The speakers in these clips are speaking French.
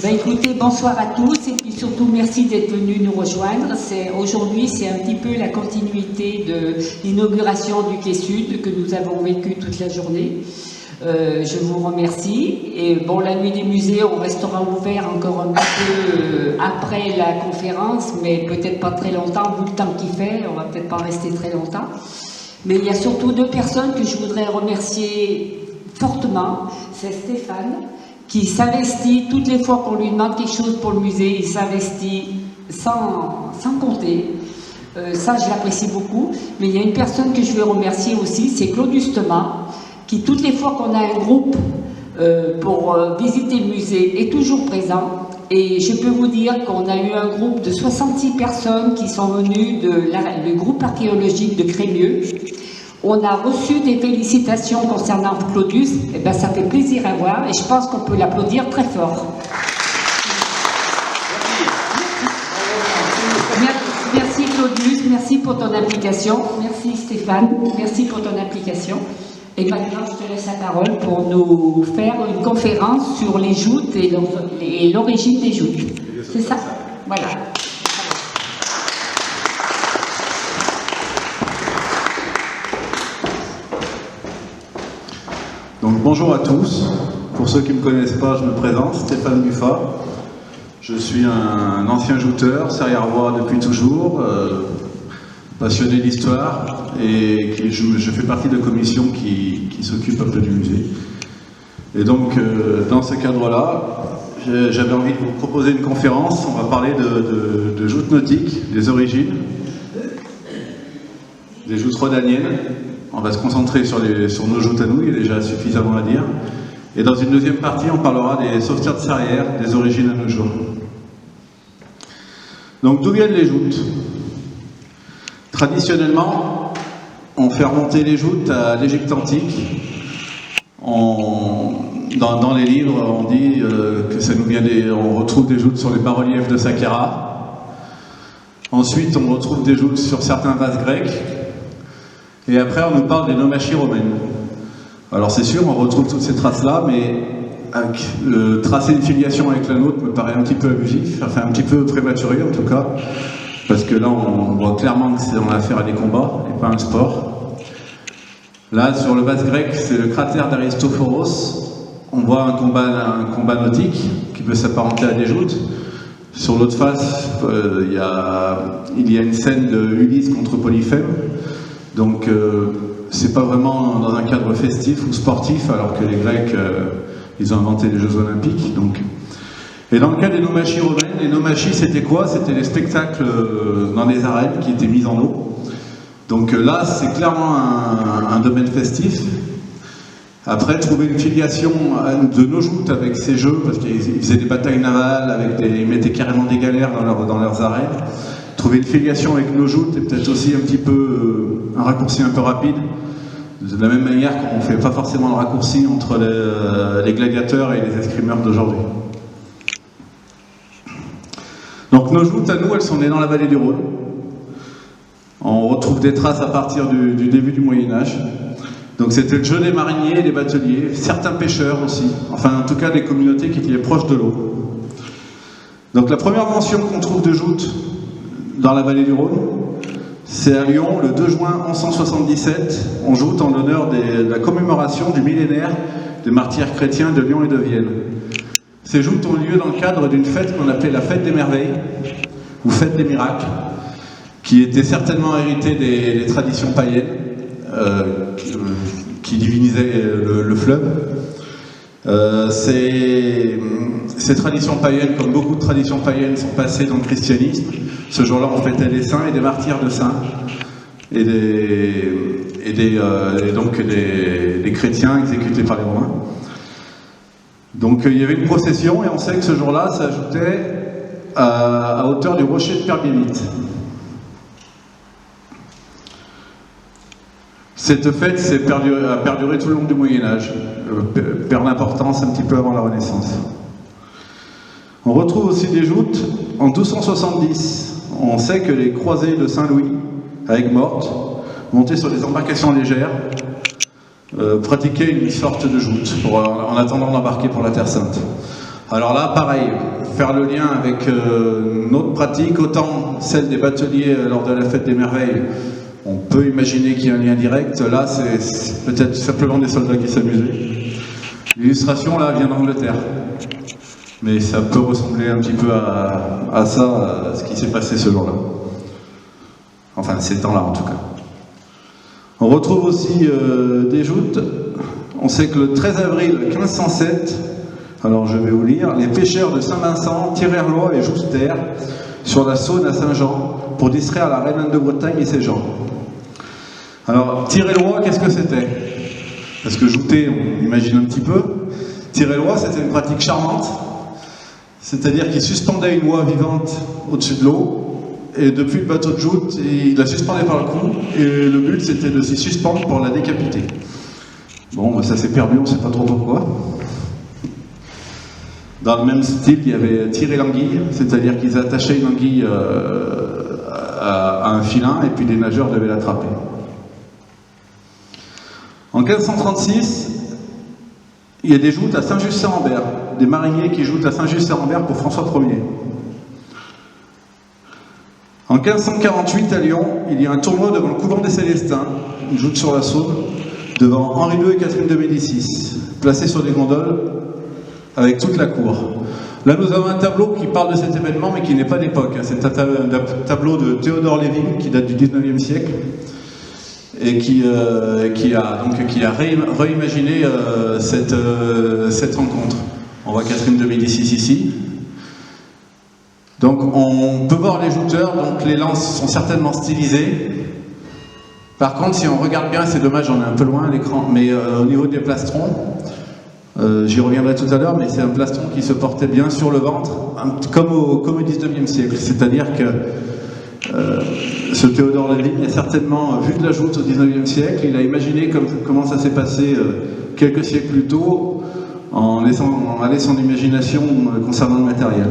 Écoutez, bonsoir à tous et puis surtout merci d'être venus nous rejoindre. Aujourd'hui, c'est un petit peu la continuité de l'inauguration du Quai Sud que nous avons vécu toute la journée. Je vous remercie. Et bon, la nuit des musées, on restera ouvert encore un petit peu après la conférence, mais peut-être pas très longtemps, vu le temps qu'il fait, on va peut-être pas rester très longtemps. Mais il y a surtout deux personnes que je voudrais remercier fortement. C'est Stéphane, qui s'investit toutes les fois qu'on lui demande quelque chose pour le musée, il s'investit sans compter. Ça, je l'apprécie beaucoup. Mais il y a une personne que je veux remercier aussi, c'est Claude Hustema, qui toutes les fois qu'on a un groupe pour visiter le musée est toujours présent. Et je peux vous dire qu'on a eu un groupe de 66 personnes qui sont venues du groupe archéologique de Crémieux. On a reçu des félicitations concernant Claudius, et ben ça fait plaisir à voir et je pense qu'on peut l'applaudir très fort. Merci Claudius, merci pour ton implication, merci Stéphane, merci pour ton implication. Et maintenant je te laisse la parole pour nous faire une conférence sur les joutes et l'origine des joutes. C'est ça? Voilà. Donc bonjour à tous, pour ceux qui ne me connaissent pas, je me présente, Stéphane Buffat. Je suis un ancien jouteur, serrière-voix depuis toujours, passionné d'histoire et je fais partie de la commission qui s'occupe un peu du musée. Et donc dans ce cadre-là, j'avais envie de vous proposer une conférence, on va parler de joutes nautiques, des origines, des joutes rhodaniennes. On va se concentrer sur nos joutes à nous, il y a déjà suffisamment à dire. Et dans une deuxième partie, on parlera des sauveteurs de Serrières, des origines à nos jours. Donc d'où viennent les joutes? Traditionnellement, on fait remonter les joutes à l'Égypte antique. Dans les livres, on dit que ça nous vient on retrouve des joutes sur les bas-reliefs de Saqqara. Ensuite, on retrouve des joutes sur certains vases grecs. Et après, on nous parle des nomachie romaines. Alors c'est sûr, on retrouve toutes ces traces-là, mais tracer une filiation avec la nôtre me paraît un petit peu abusif, enfin un petit peu prématuré en tout cas, parce que là, on voit clairement que c'est en affaire à des combats, et pas un sport. Là, sur le vase grec, c'est le cratère d'Aristophoros. On voit un combat nautique qui peut s'apparenter à des joutes. Sur l'autre face, il y a une scène de Ulysse contre Polyphème. Donc, c'est pas vraiment dans un cadre festif ou sportif, alors que les Grecs, ils ont inventé les Jeux Olympiques. Donc. Et dans le cas des nomachie romaines, les nomachie, c'était quoi? C'était les spectacles dans les arènes qui étaient mis en eau. Donc là, c'est clairement un domaine festif. Après, trouver une filiation de nos joutes avec ces jeux, parce qu'ils faisaient des batailles navales, ils mettaient carrément des galères dans leurs arènes. Trouver une filiation avec nos joutes est peut-être aussi un petit peu un raccourci un peu rapide. De la même manière qu'on ne fait pas forcément le raccourci entre les gladiateurs et les escrimeurs d'aujourd'hui. Donc nos joutes à nous, elles sont nées dans la vallée du Rhône. On retrouve des traces à partir du début du Moyen-Âge. Donc c'était le jeu des mariniers et des bateliers, certains pêcheurs aussi, enfin en tout cas des communautés qui étaient proches de l'eau. Donc la première mention qu'on trouve de joutes dans la vallée du Rhône, c'est à Lyon, le 2 juin 1177, on joute en l'honneur de la commémoration du millénaire des martyrs chrétiens de Lyon et de Vienne. Ces joutes ont lieu dans le cadre d'une fête qu'on appelait la fête des merveilles, ou fête des miracles, qui était certainement héritée des traditions païennes, qui divinisaient le fleuve. Ces traditions païennes, comme beaucoup de traditions païennes, sont passées dans le christianisme. Ce jour-là, on fêtait des saints et des martyrs de saints, et donc des chrétiens exécutés par les Romains. Donc il y avait une procession, et on sait que ce jour-là s'ajoutait à hauteur du rocher de Perbiémite. Cette fête a perduré tout le long du Moyen-Âge, perd l'importance un petit peu avant la Renaissance. On retrouve aussi des joutes en 1270. On sait que les croisés de Saint-Louis à Aigues-Mortes, monter sur des embarcations légères, pratiquer une sorte de joute en attendant d'embarquer pour la Terre Sainte. Alors là, pareil, faire le lien avec notre pratique, autant celle des bateliers lors de la fête des merveilles, on peut imaginer qu'il y a un lien direct. Là, c'est peut-être simplement des soldats qui s'amusaient. L'illustration, là, vient d'Angleterre. Mais ça peut ressembler un petit peu à ça, à ce qui s'est passé ce jour-là. Enfin, ces temps-là, en tout cas. On retrouve aussi des joutes. On sait que le 13 avril 1507, alors je vais vous lire, les pêcheurs de Saint-Vincent tirèrent l'oie et joustèrent sur la Saône à Saint-Jean pour distraire la reine Anne de Bretagne et ses gens. Alors, tirer l'oie, qu'est-ce que c'était? Parce que jouter, on imagine un petit peu. Tirer l'oie, c'était une pratique charmante, c'est-à-dire qu'il suspendait une oie vivante au-dessus de l'eau, et depuis le bateau de joute, il la suspendait par le cou, et le but c'était de s'y suspendre pour la décapiter. Bon, ça s'est perdu, on ne sait pas trop pourquoi. Dans le même style, il y avait tirer l'anguille, c'est-à-dire qu'ils attachaient une anguille à un filin, et puis les nageurs devaient l'attraper. En 1536, il y a des joutes à Saint-Just-Saint-Rambert, des mariniers qui jouent à Saint-Just-Saint-Rambert pour François Ier. En 1548, à Lyon, il y a un tournoi devant le couvent des Célestins, une joute sur la Saône, devant Henri II et Catherine de Médicis, placés sur des gondoles avec toute la cour. Là, nous avons un tableau qui parle de cet événement, mais qui n'est pas d'époque. C'est un tableau de Théodore Lévy, qui date du 19e siècle, et qui a réimaginé cette rencontre. On voit Catherine de Médicis ici. Donc on peut voir les jouteurs, donc les lances sont certainement stylisées. Par contre, si on regarde bien, c'est dommage, on est un peu loin à l'écran, mais au niveau des plastrons, j'y reviendrai tout à l'heure, mais c'est un plastron qui se portait bien sur le ventre, comme au 19e siècle. C'est-à-dire que ce Théodore Lévy a certainement vu de la joute au 19e siècle, il a imaginé comment ça s'est passé quelques siècles plus tôt, en laissant aller son imagination concernant le matériel.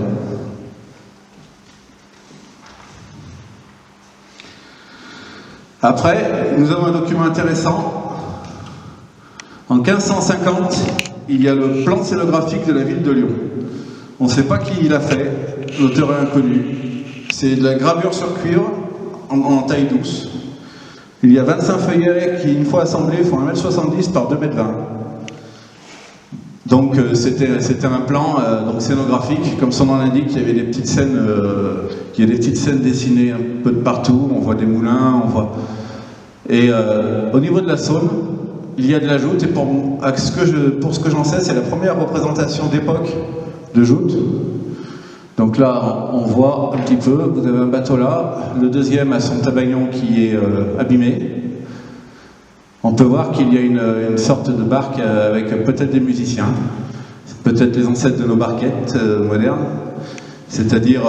Après, nous avons un document intéressant. En 1550, il y a le plan scénographique de la ville de Lyon. On ne sait pas qui l'a fait, l'auteur est inconnu. C'est de la gravure sur cuivre en taille douce. Il y a 25 feuillets qui, une fois assemblés, font 1,70 m par 2,20 m. Donc c'était un plan scénographique, comme son nom l'indique, il y avait des petites scènes, dessinées un peu de partout, on voit des moulins, on voit... Et au niveau de la Saône, il y a de la joute, et pour ce que j'en sais, c'est la première représentation d'époque de joute. Donc là, on voit un petit peu, vous avez un bateau là, le deuxième a son tabagnon qui est abîmé. On peut voir qu'il y a une sorte de barque avec peut-être des musiciens, peut-être les ancêtres de nos barquettes modernes, c'est-à-dire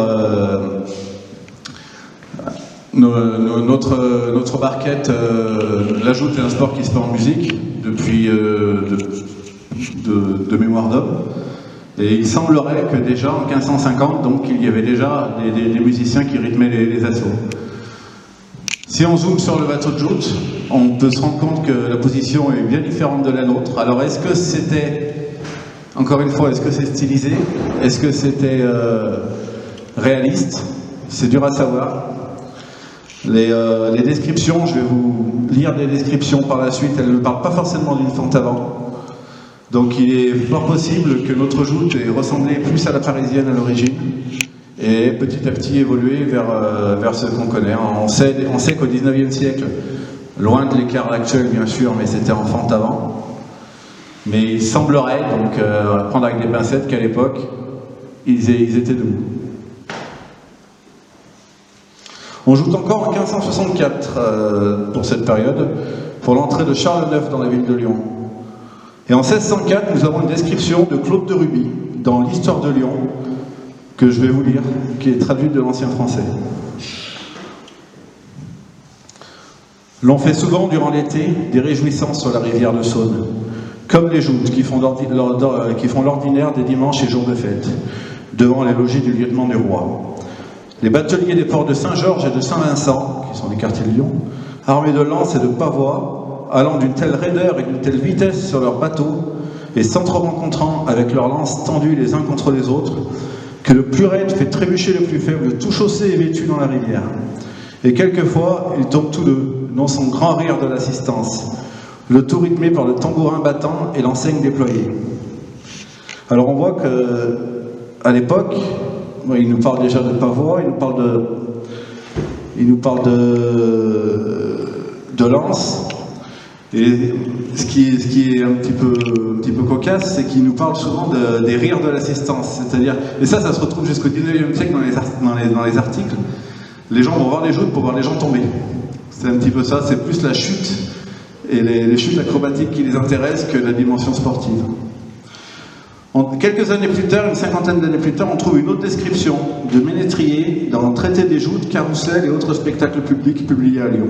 notre barquette, la joute est un sport qui se fait en musique depuis de mémoire d'homme. Et il semblerait que déjà en 1550, donc, il y avait déjà des musiciens qui rythmaient les assauts. Si on zoome sur le bateau de joute, on peut se rendre compte que la position est bien différente de la nôtre. Alors est-ce que c'était, encore une fois, est-ce que c'est stylisé? Est-ce que c'était réaliste? C'est dur à savoir. Les descriptions, je vais vous lire des descriptions par la suite, elles ne parlent pas forcément d'une fente avant. Donc il est fort possible que notre joute ait ressemblé plus à la parisienne à l'origine et petit à petit évolué vers ce qu'on connaît. On sait qu'au 19e siècle, loin de l'écart actuel bien sûr, mais c'était en fente avant. Mais il semblerait, donc à prendre avec des pincettes, qu'à l'époque, ils étaient debout. On joue encore en 1564 pour cette période, pour l'entrée de Charles IX dans la ville de Lyon. Et en 1604, nous avons une description de Claude de Ruby dans l'Histoire de Lyon, que je vais vous lire, qui est traduite de l'ancien français. L'on fait souvent durant l'été des réjouissances sur la rivière de Saône, comme les joutes qui font l'ordinaire des dimanches et jours de fête, devant les logis du lieutenant du roi. Les bateliers des ports de Saint-Georges et de Saint-Vincent, qui sont des quartiers de Lyon, armés de lances et de pavois, allant d'une telle raideur et d'une telle vitesse sur leurs bateaux, et s'entre-rencontrant avec leurs lances tendues les uns contre les autres, que le plus raide fait trébucher le plus faible, tout chaussé et vêtu dans la rivière. Et quelquefois, ils tombent tous deux, dans son grand rire de l'assistance, le tout rythmé par le tambourin battant et l'enseigne déployée. Alors on voit que, à l'époque, il nous parle déjà de pavois, il nous parle de lance. Et ce qui est un petit peu cocasse, c'est qu'il nous parle souvent des rires de l'assistance. C'est-à-dire, et ça se retrouve jusqu'au 19e siècle dans les articles. Les gens vont voir les joutes pour voir les gens tomber. C'est un petit peu ça, c'est plus la chute et les chutes acrobatiques qui les intéressent que la dimension sportive. Quelques années plus tard, une cinquantaine d'années plus tard, on trouve une autre description de Ménétrier dans le traité des joutes, carrousels et autres spectacles publics publiés à Lyon.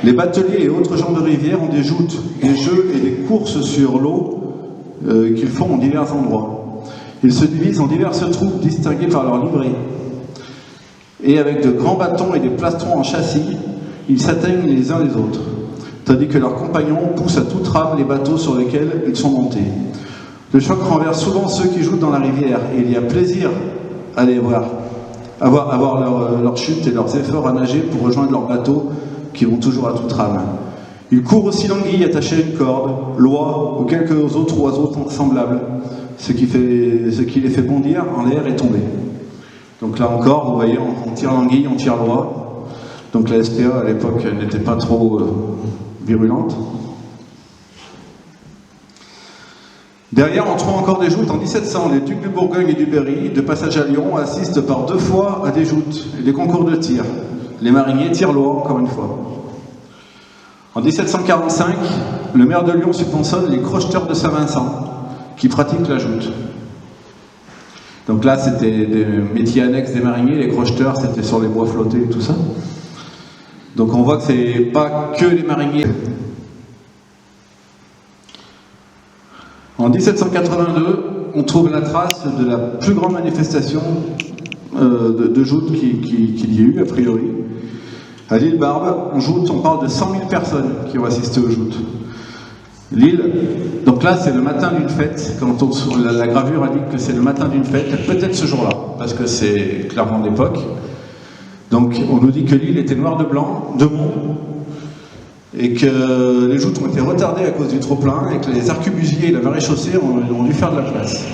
Les bateliers et autres gens de rivière ont des joutes, des jeux et des courses sur l'eau qu'ils font en divers endroits. Ils se divisent en diverses troupes distinguées par leur livrée. Et avec de grands bâtons et des plastrons en châssis, ils s'atteignent les uns les autres, tandis que leurs compagnons poussent à toute rame les bateaux sur lesquels ils sont montés. Le choc renverse souvent ceux qui jouent dans la rivière, et il y a plaisir à les voir, avoir leur chute et leurs efforts à nager pour rejoindre leurs bateaux qui vont toujours à toute rame. Ils courent aussi l'anguille attachée à une corde, l'oie ou quelques autres oiseaux semblables, ce qui les fait bondir en l'air et tomber. Donc là encore, vous voyez, on tire l'anguille, on tire l'oie. Donc la SPA à l'époque n'était pas trop virulente. Derrière, on trouve encore des joutes. En 1700, les ducs de Bourgogne et du Berry, de passage à Lyon, assistent par 2 fois à des joutes et des concours de tir. Les mariniers tirent l'oie, encore une fois. En 1745, le maire de Lyon subventionne les crocheteurs de Saint-Vincent, qui pratiquent la joute. Donc là, c'était des métiers annexes des mariniers. Les crocheteurs, c'était sur les bois flottés et tout ça. Donc on voit que c'est pas que les mariniers. En 1782, on trouve la trace de la plus grande manifestation de joute qu'il y a eu, a priori. À l'île Barbe, on parle de 100 000 personnes qui ont assisté aux joutes. L'île, donc là c'est le matin d'une fête, quand la gravure indique que c'est le matin d'une fête, peut-être ce jour-là, parce que c'est clairement de l'époque. Donc on nous dit que l'île était noire de blanc, de monde, et que les joutes ont été retardées à cause du trop-plein, et que les arquebusiers et la maréchaussée ont dû faire de la place.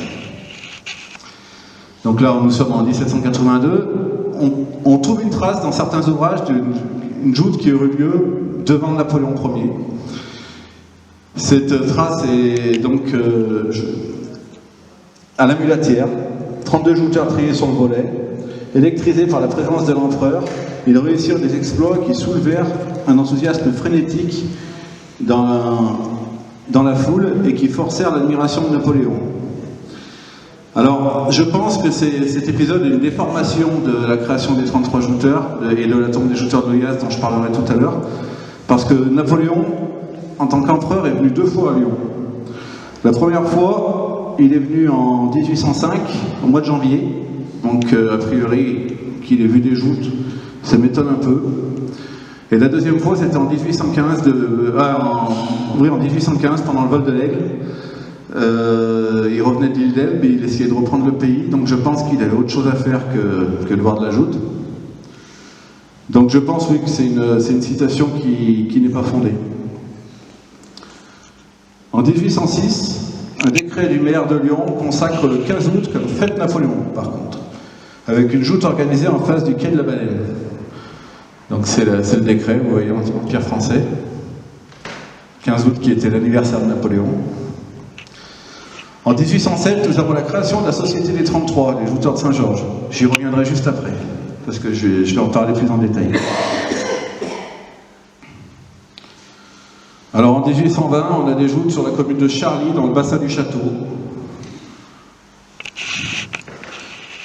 Donc là, nous sommes en 1782, on trouve une trace dans certains ouvrages d'une joute qui aurait lieu devant Napoléon Ier. Cette trace est donc à la Mulatière, 32 jouteurs triés sur le volet, électrisés par la présence de l'empereur. Ils réussirent des exploits qui soulevèrent un enthousiasme frénétique dans la foule et qui forcèrent l'admiration de Napoléon. Alors, je pense que cet épisode est une déformation de la création des 33 jouteurs et de la tombe des jouteurs de l'Oyasse dont je parlerai tout à l'heure, parce que Napoléon, en tant qu'empereur, est venu 2 fois à Lyon. La première fois, il est venu en 1805, au mois de janvier, donc a priori qu'il ait vu des joutes, ça m'étonne un peu. Et la deuxième fois, c'était en 1815, en 1815, pendant le vol de l'Aigle. Il revenait de l'île d'Elbe et il essayait de reprendre le pays, donc je pense qu'il avait autre chose à faire que de voir de la joute. Donc je pense, oui, que c'est une citation qui n'est pas fondée. En 1806, un décret du maire de Lyon consacre le 15 août comme fête Napoléon, par contre, avec une joute organisée en face du quai de la Baleine. Donc c'est le décret, vous voyez, en pierre français. 15 août qui était l'anniversaire de Napoléon. En 1807, nous avons la création de la Société des 33, les jouteurs de Saint-Georges. J'y reviendrai juste après, parce que je vais en parler plus en détail. Alors en 1820, on a des joutes sur la commune de Charly, dans le bassin du château.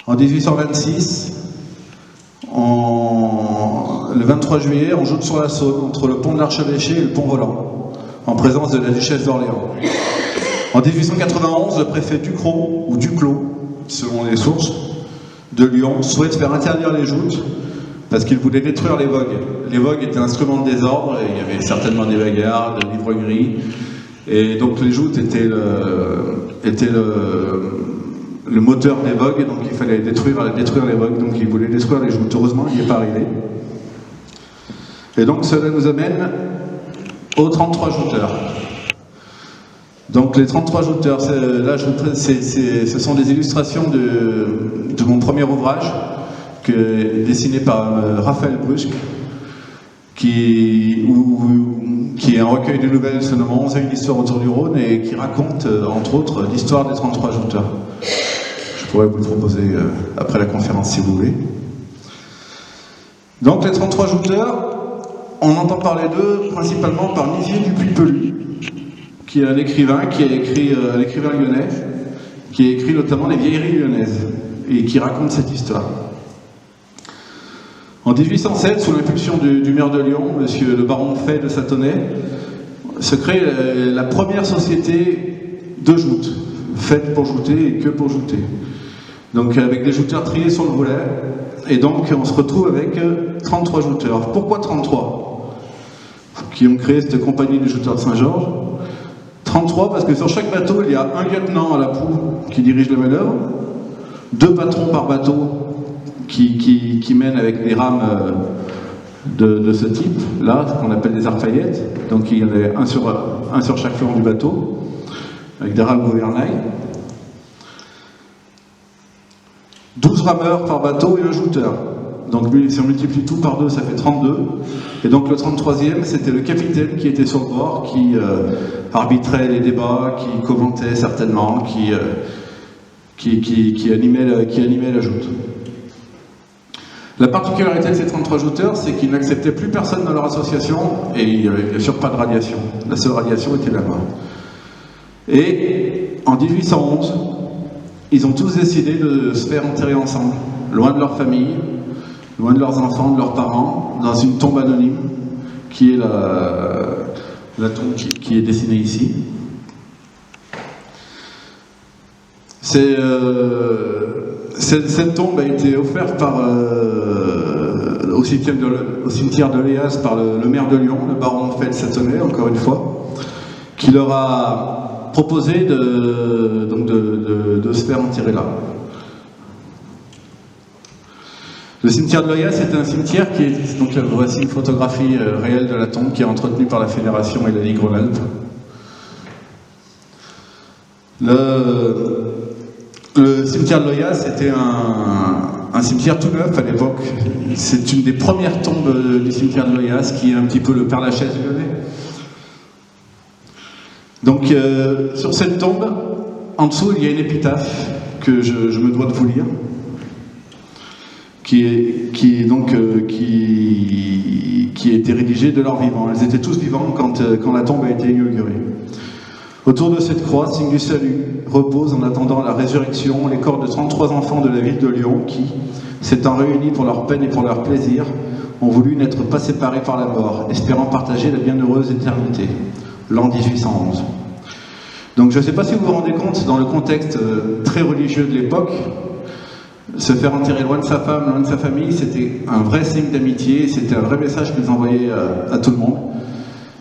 En 1826, le 23 juillet, on joute sur la Saône, entre le pont de l'Archevêché et le pont Volant, en présence de la duchesse d'Orléans. En 1891, le préfet Ducrot, ou Duclos, selon les sources, de Lyon souhaite faire interdire les joutes parce qu'il voulait détruire les vogues. Les vogues étaient un instrument de désordre et il y avait certainement des bagarres, de l'ivrognerie. Et donc les joutes étaient le moteur des vogues, donc il fallait détruire les vogues, donc il voulait détruire les joutes. Heureusement, il n'y est pas arrivé. Et donc cela nous amène aux 33 jouteurs. Donc les 33 jouteurs, là, ce sont des illustrations de mon premier ouvrage, dessiné par Raphaël Brusque, qui est un recueil de nouvelles se nommant 11 et une histoire autour du Rhône et qui raconte, entre autres, l'histoire des 33 jouteurs. Je pourrais vous le proposer après la conférence si vous voulez. Donc les 33 jouteurs, on entend parler d'eux principalement par Nizier du Puy-Pelu, qui est un écrivain un écrivain lyonnais, qui a écrit notamment les vieilleries lyonnaises, et qui raconte cette histoire. En 1807, sous l'impulsion du maire de Lyon, monsieur le baron Fay de Satonnet, se crée la première société de joute, faite pour jouter et que pour jouter. Donc avec des jouteurs triés sur le volet, et donc on se retrouve avec 33 jouteurs. Pourquoi 33 qui ont créé cette compagnie des jouteurs de Saint-Georges? 33 parce que sur chaque bateau, il y a un lieutenant à la proue qui dirige la manœuvre, 2 patrons par bateau qui mènent avec des rames de ce type, là, qu'on appelle des arfaillettes. Donc il y en a un sur chaque flanc du bateau, avec des rames gouvernail. 12 rameurs par bateau et un jouteur. Donc si on multiplie tout par 2, ça fait 32. Et donc le 33e, c'était le capitaine qui était sur le bord, qui arbitrait les débats, qui commentait certainement, qui animait la joute. La particularité de ces 33 jouteurs, c'est qu'ils n'acceptaient plus personne dans leur association et il n'y avait bien sûr pas de radiation. La seule radiation était la mort. Et en 1811, ils ont tous décidé de se faire enterrer ensemble, loin de leur famille, loin de leurs enfants, de leurs parents, dans une tombe anonyme, qui est la tombe qui est dessinée ici. Cette tombe a été offerte au cimetière de Léas par le maire de Lyon, le baron Fay de Satonnet, encore une fois, qui leur a proposé de se faire enterrer là. Le cimetière de Loyas est un cimetière qui est, donc voici une photographie réelle de la tombe qui est entretenue par la Fédération et la Ligue Rhône-Alpes. Le cimetière de Loyas était un cimetière tout neuf à l'époque. C'est une des premières tombes du cimetière de Loyas qui est un petit peu le Père-Lachaise lyonnais. Donc sur cette tombe, en dessous il y a une épitaphe que je me dois de vous lire, qui a été rédigée de leur vivant. Ils étaient tous vivants quand la tombe a été inaugurée. Autour de cette croix, signe du salut, reposent en attendant la résurrection les corps de 33 enfants de la ville de Lyon qui, s'étant réunis pour leur peine et pour leur plaisir, ont voulu n'être pas séparés par la mort, espérant partager la bienheureuse éternité. L'an 1811. Donc je ne sais pas si vous vous rendez compte, dans le contexte très religieux de l'époque, se faire enterrer loin de sa femme, loin de sa famille, c'était un vrai signe d'amitié, c'était un vrai message qu'ils envoyaient à tout le monde.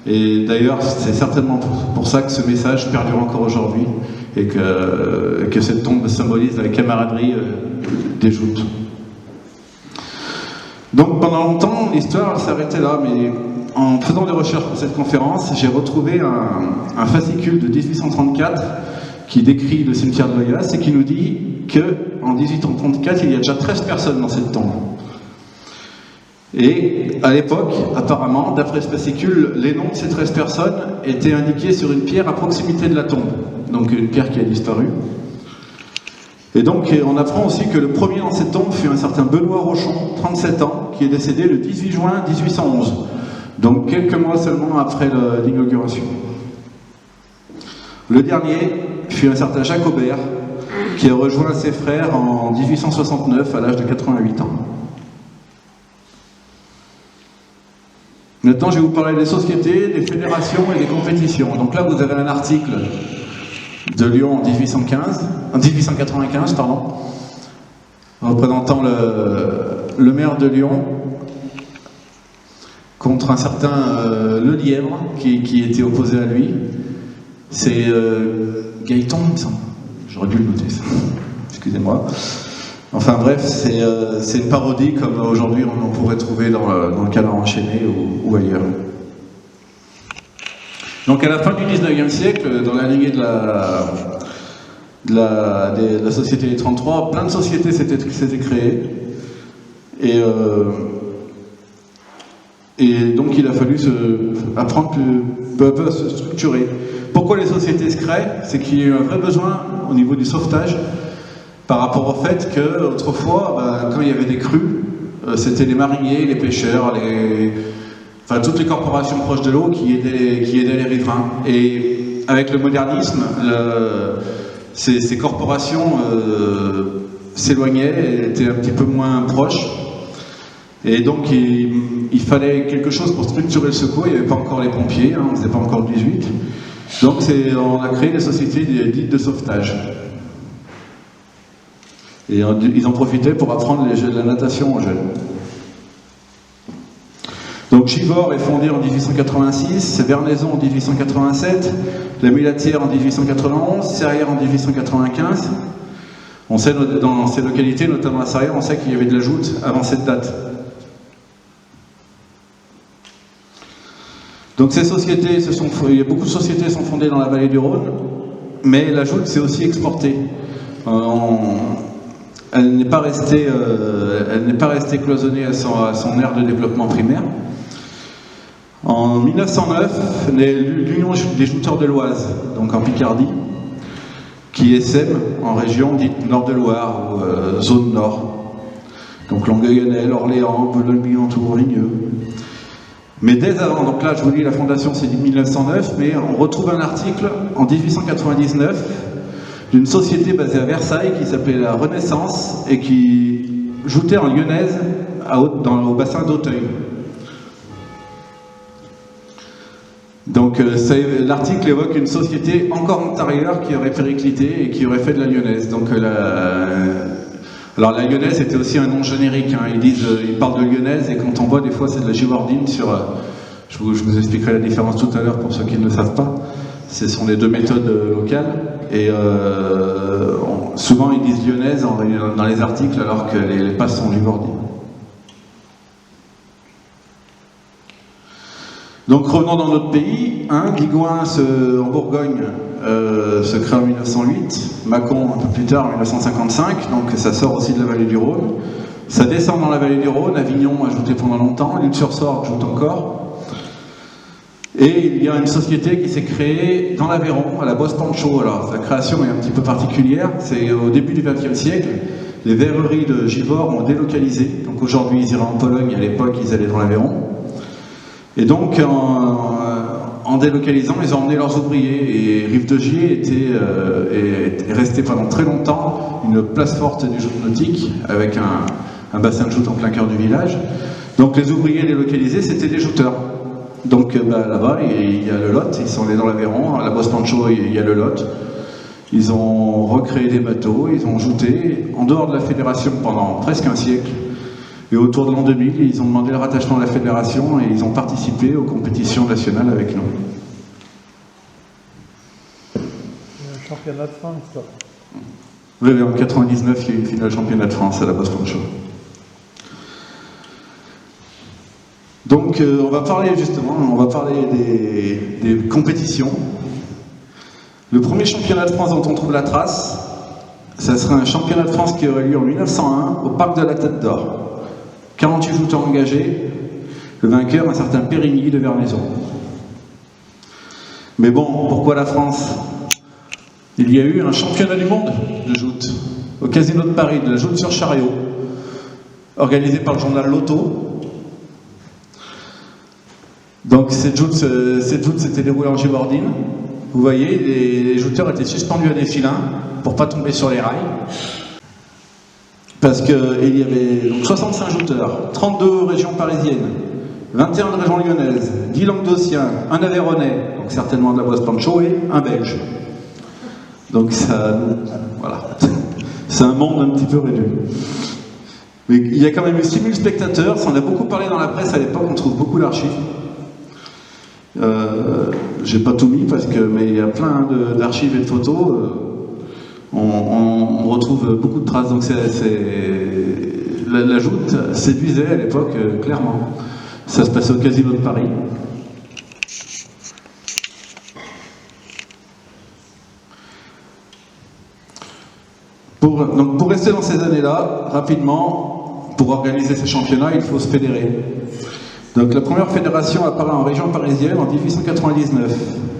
Et d'ailleurs, c'est certainement pour ça que ce message perdure encore aujourd'hui et que cette tombe symbolise la camaraderie des joutes. Donc pendant longtemps, l'histoire s'arrêtait là, mais en faisant des recherches pour cette conférence, j'ai retrouvé un fascicule de 1834 qui décrit le cimetière de Loyas et qui nous dit qu'en 1834, il y a déjà 13 personnes dans cette tombe. Et à l'époque, apparemment, d'après ce fascicule, les noms de ces 13 personnes étaient indiqués sur une pierre à proximité de la tombe. Donc une pierre qui a disparu. Et donc on apprend aussi que le premier dans cette tombe fut un certain Benoît Rochon, 37 ans, qui est décédé le 18 juin 1811. Donc quelques mois seulement après l'inauguration. Le dernier fut un certain Jacques Aubert, qui a rejoint ses frères en 1869 à l'âge de 88 ans. Maintenant, je vais vous parler des sociétés, des fédérations et des compétitions. Donc là, vous avez un article de Lyon en 1895, représentant le maire de Lyon, contre un certain Le Lièvre, qui était opposé à lui. C'est Gaëtan, il me semble. J'aurais dû le noter, ça. Excusez-moi. Enfin bref, c'est une parodie comme aujourd'hui on en pourrait trouver dans le Canard enchaîné ou ailleurs. Donc à la fin du 19e siècle, dans la lignée de la Société des 33, plein de sociétés s'étaient créées. Et donc il a fallu apprendre peu à peu à se structurer. Pourquoi les sociétés se créent? C'est qu'il y a eu un vrai besoin au niveau du sauvetage par rapport au fait qu'autrefois, quand il y avait des crues, c'était les mariniers, les pêcheurs, toutes les corporations proches de l'eau qui aidaient les riverains. Et avec le modernisme, ces corporations s'éloignaient, étaient un petit peu moins proches. Et donc il fallait quelque chose pour structurer le secours. Il n'y avait pas encore les pompiers, on ne faisait pas encore le 18. Donc on a créé des sociétés dites de sauvetage. Et ils en profitaient pour apprendre la natation aux jeunes. Donc Givors est fondé en 1886, Vernaison en 1887, la Mulatière en 1891, Serrières en 1895. On sait dans ces localités, notamment à Serrières, on sait qu'il y avait de la joute avant cette date. Donc ces sociétés, il y a beaucoup de sociétés qui sont fondées dans la vallée du Rhône, mais la joute s'est aussi exportée. Elle n'est pas restée cloisonnée à son aire de développement primaire. En 1909, l'Union des jouteurs de l'Oise, donc en Picardie, qui essaime en région dite Nord de Loire, ou zone nord. Donc Longueuil-Annel, Orléans, Boulogne-Billancourt, Rigneux. Mais dès avant, donc là je vous dis la fondation c'est 1909, mais on retrouve un article en 1899 d'une société basée à Versailles qui s'appelait la Renaissance et qui joutait en lyonnaise au bassin d'Auteuil. Donc l'article évoque une société encore antérieure qui aurait périclité et qui aurait fait de la lyonnaise. Donc alors la lyonnaise était aussi un nom générique, hein. Ils parlent de lyonnaise et quand on voit des fois c'est de la givardine je vous expliquerai la différence tout à l'heure pour ceux qui ne le savent pas. Ce sont les deux méthodes locales et souvent ils disent lyonnaise dans les articles alors que les passes sont givardines. Donc revenons dans notre pays, Guigouin en Bourgogne se crée en 1908, Mâcon un peu plus tard en 1955, donc ça sort aussi de la vallée du Rhône. Ça descend dans la vallée du Rhône, Avignon a jouté pendant longtemps, L'Île-sur-Sorgue joue encore. Et il y a une société qui s'est créée dans l'Aveyron, à la Bosse Pancho. Alors sa création est un petit peu particulière, c'est au début du XXe siècle, les verreries de Givors ont délocalisé, donc aujourd'hui ils iraient en Pologne, à l'époque ils allaient dans l'Aveyron. Et donc, en délocalisant, ils ont emmené leurs ouvriers. Et Rive-de-Gier est resté pendant très longtemps une place forte du joute nautique, avec un bassin de joute en plein cœur du village. Donc les ouvriers délocalisés, c'était des jouteurs. Donc là-bas, il y a le Lot, ils sont allés dans l'Aveyron, à la Bosse Pancho, il y a le Lot. Ils ont recréé des bateaux, ils ont jouté en dehors de la fédération pendant presque un siècle. Et autour de l'an 2000, ils ont demandé le rattachement à la fédération et ils ont participé aux compétitions nationales avec nous. Le championnat de France, quoi. Oui, en 99, il y a eu une finale championnat de France à la Bosse Pancho. Donc, on va parler des compétitions. Le premier championnat de France dont on trouve la trace, ça serait un championnat de France qui aurait lieu en 1901 au Parc de la Tête d'Or. 48 jouteurs engagés, le vainqueur, un certain Périgny de Vernaison. Mais bon, pourquoi la France? Il y a eu un championnat du monde de joute au Casino de Paris, de la joute sur chariot, organisé par le journal L'Auto. Donc cette joute s'était déroulée en givardine. Vous voyez, les jouteurs étaient suspendus à des filins pour ne pas tomber sur les rails. Parce qu'il y avait donc 65 jouteurs, 32 régions parisiennes, 21 de régions lyonnaises, 10 languedociens, un aveyronnais, donc certainement de la Bosse Pancho, et un belge. Donc ça, voilà, c'est un monde un petit peu réduit. Mais il y a quand même eu 6000 spectateurs, ça en a beaucoup parlé dans la presse à l'époque, on trouve beaucoup d'archives. J'ai pas tout mis mais il y a plein d'archives et de photos. On retrouve beaucoup de traces, donc la joute séduisait à l'époque, clairement. Ça se passait au Casino de Paris. Pour rester dans ces années-là, rapidement, pour organiser ces championnats, il faut se fédérer. Donc la première fédération apparaît en région parisienne en 1899,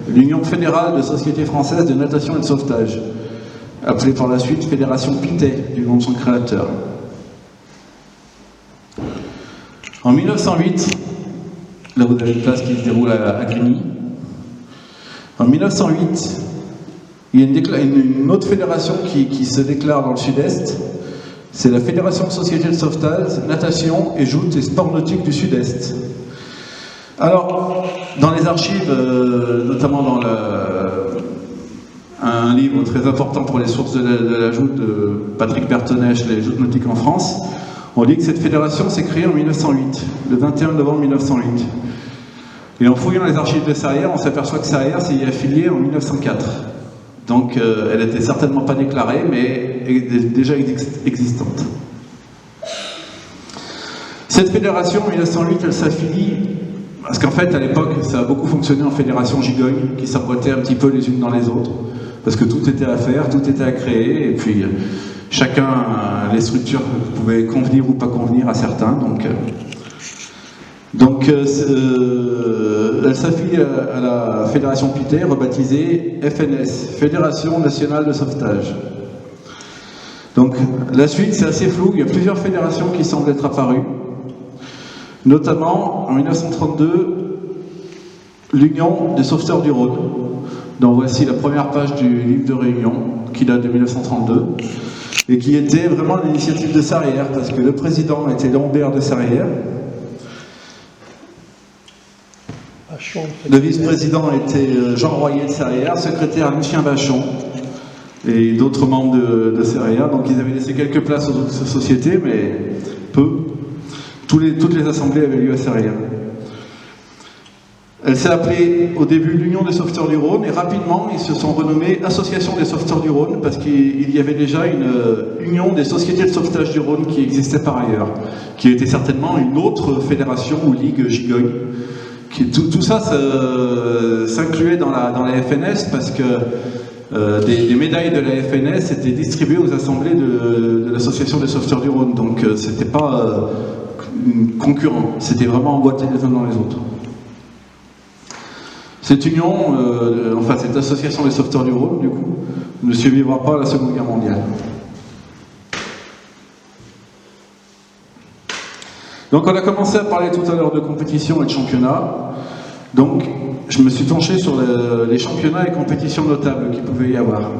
l'Union fédérale de sociétés françaises de natation et de sauvetage, appelée par la suite Fédération Pitet, du nom de son créateur. En 1908, là vous avez une place qui se déroule à Grigny, en 1908, il y a une autre fédération qui se déclare dans le sud-est, c'est la Fédération de sociétés de sauvetage, natation et joute et sport nautique du sud-est. Alors, dans les archives, notamment dans un livre très important pour les sources de la joute de Patrick Bertonèche, Les joutes nautiques en France, on dit que cette fédération s'est créée en 1908, le 21 novembre 1908. Et en fouillant les archives de Serrières, on s'aperçoit que Serrières s'y est affiliée en 1904. Donc elle n'était certainement pas déclarée, mais déjà existante. Cette fédération, en 1908, elle s'affilie, parce qu'en fait, à l'époque, ça a beaucoup fonctionné en fédération gigogne, qui s'emboîtaient un petit peu les unes dans les autres, parce que tout était à faire, tout était à créer, et puis chacun, les structures pouvaient convenir ou pas convenir à certains, elle s'affilie à la Fédération Pitet, rebaptisée FNS, Fédération Nationale de Sauvetage. Donc la suite, c'est assez flou, il y a plusieurs fédérations qui semblent être apparues, notamment en 1932, l'Union des Sauveteurs du Rhône, dont voici la première page du livre de réunion, qui date de 1932, et qui était vraiment l'initiative de Serrières, parce que le président était Lambert de Serrières, le vice-président était Jean Royer de Serrières, secrétaire Lucien Vachon et d'autres membres de Serrières. Donc ils avaient laissé quelques places aux autres sociétés, mais peu. Toutes les assemblées avaient lieu à Serrières. Elle s'est appelée au début l'Union des Sauveteurs du Rhône et rapidement ils se sont renommés Association des Sauveteurs du Rhône parce qu'il y avait déjà une Union des Sociétés de Sauvetage du Rhône qui existait par ailleurs, qui était certainement une autre fédération ou ligue gigogne. Tout ça s'incluait dans la FNS parce que des médailles de la FNS étaient distribuées aux assemblées de l'Association des Sauveteurs du Rhône. Donc c'était pas concurrent, c'était vraiment emboîté les uns dans les autres. Cette union, cette association des Sauveteurs du Rhône, du coup, ne survivra pas à la Seconde Guerre mondiale. Donc on a commencé à parler tout à l'heure de compétition et de championnat. Donc je me suis penché sur les championnats et compétitions notables qu'il pouvait y avoir.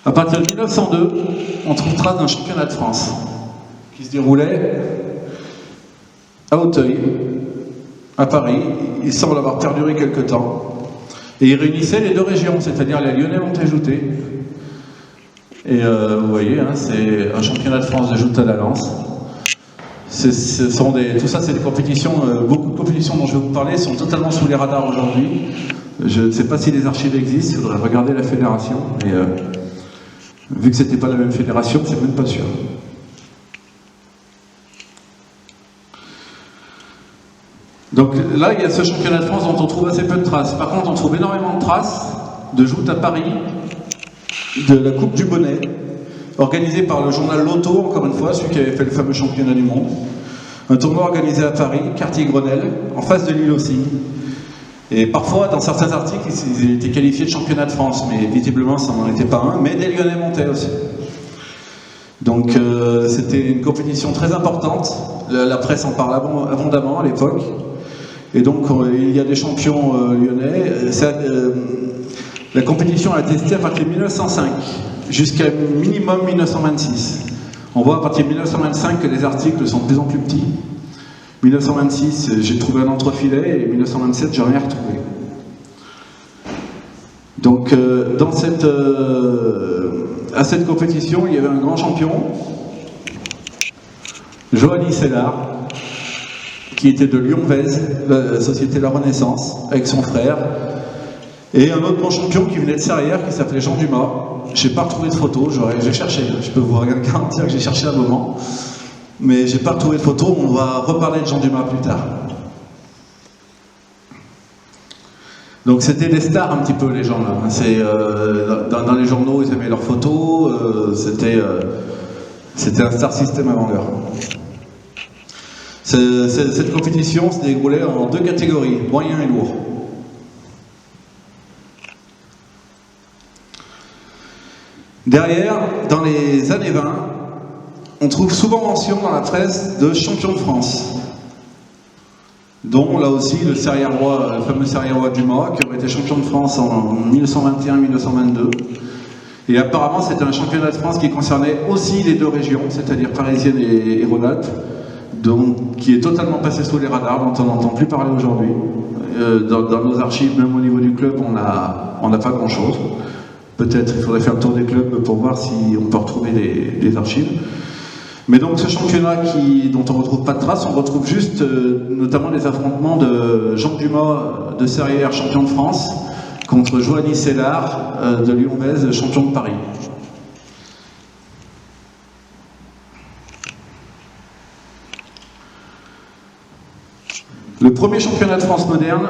À partir de 1902, on trouve trace d'un championnat de France qui se déroulait à Auteuil, à Paris. Il semble avoir perduré quelque temps. Et il réunissait les deux régions, c'est-à-dire les Lyonnais-Montaigne-Joutet. Et vous voyez, hein, c'est un championnat de France de joute à la lance. Tout ça, c'est des compétitions, beaucoup de compétitions dont je vais vous parler sont totalement sous les radars aujourd'hui. Je ne sais pas si les archives existent, il faudrait regarder la fédération, mais vu que c'était pas la même fédération, c'est même pas sûr. Donc là, il y a ce championnat de France dont on trouve assez peu de traces. Par contre, on trouve énormément de traces de joute à Paris, de la Coupe du Bonnet, organisé par le journal Loto, encore une fois, celui qui avait fait le fameux championnat du monde. Un tournoi organisé à Paris, quartier Grenelle, en face de l'île aux Cygnes. Et parfois, dans certains articles, ils étaient qualifiés de championnat de France, mais visiblement, ça n'en était pas un, mais des Lyonnais montaient aussi. Donc, c'était une compétition très importante. La presse en parle abondamment à l'époque. Et donc, il y a des champions lyonnais. La compétition a été testée à partir de 1905. Jusqu'à minimum 1926. On voit à partir de 1925 que les articles sont de plus en plus petits. 1926, j'ai trouvé un entrefilet et 1927, j'ai rien retrouvé. Donc, à cette compétition, il y avait un grand champion Johanny Sellard, qui était de Lyon-Vèze, la société La Renaissance, avec son frère, et un autre bon champion qui venait de Serrières, qui s'appelait Jean Dumas. J'ai pas retrouvé de photo, j'ai cherché, je peux vous garantir que j'ai cherché un moment, mais j'ai pas retrouvé de photo, on va reparler de Jean Dumas plus tard. Donc c'était des stars un petit peu, les gens là. Dans les journaux, ils aimaient leurs photos, c'était un star system avant l'heure. Cette compétition se déroulait en 2 catégories, moyen et lourd. Derrière, dans les années 20, on trouve souvent mention dans la presse de champion de France, dont là aussi le fameux Serriérois Dumas, qui aurait été champion de France en 1921-1922. Et apparemment, c'était un championnat de France qui concernait aussi les 2 régions, c'est-à-dire parisienne et Rhône-Alpes, qui est totalement passé sous les radars, dont on n'entend plus parler aujourd'hui. Dans nos archives, même au niveau du club, on n'a pas grand-chose. Peut-être il faudrait faire le tour des clubs pour voir si on peut retrouver des archives. Mais donc ce championnat dont on ne retrouve pas de traces, on retrouve juste notamment les affrontements de Jean Dumas de Serrières, champion de France, contre Johanny Sellard de Lyon-Vèze, champion de Paris. Le premier championnat de France moderne,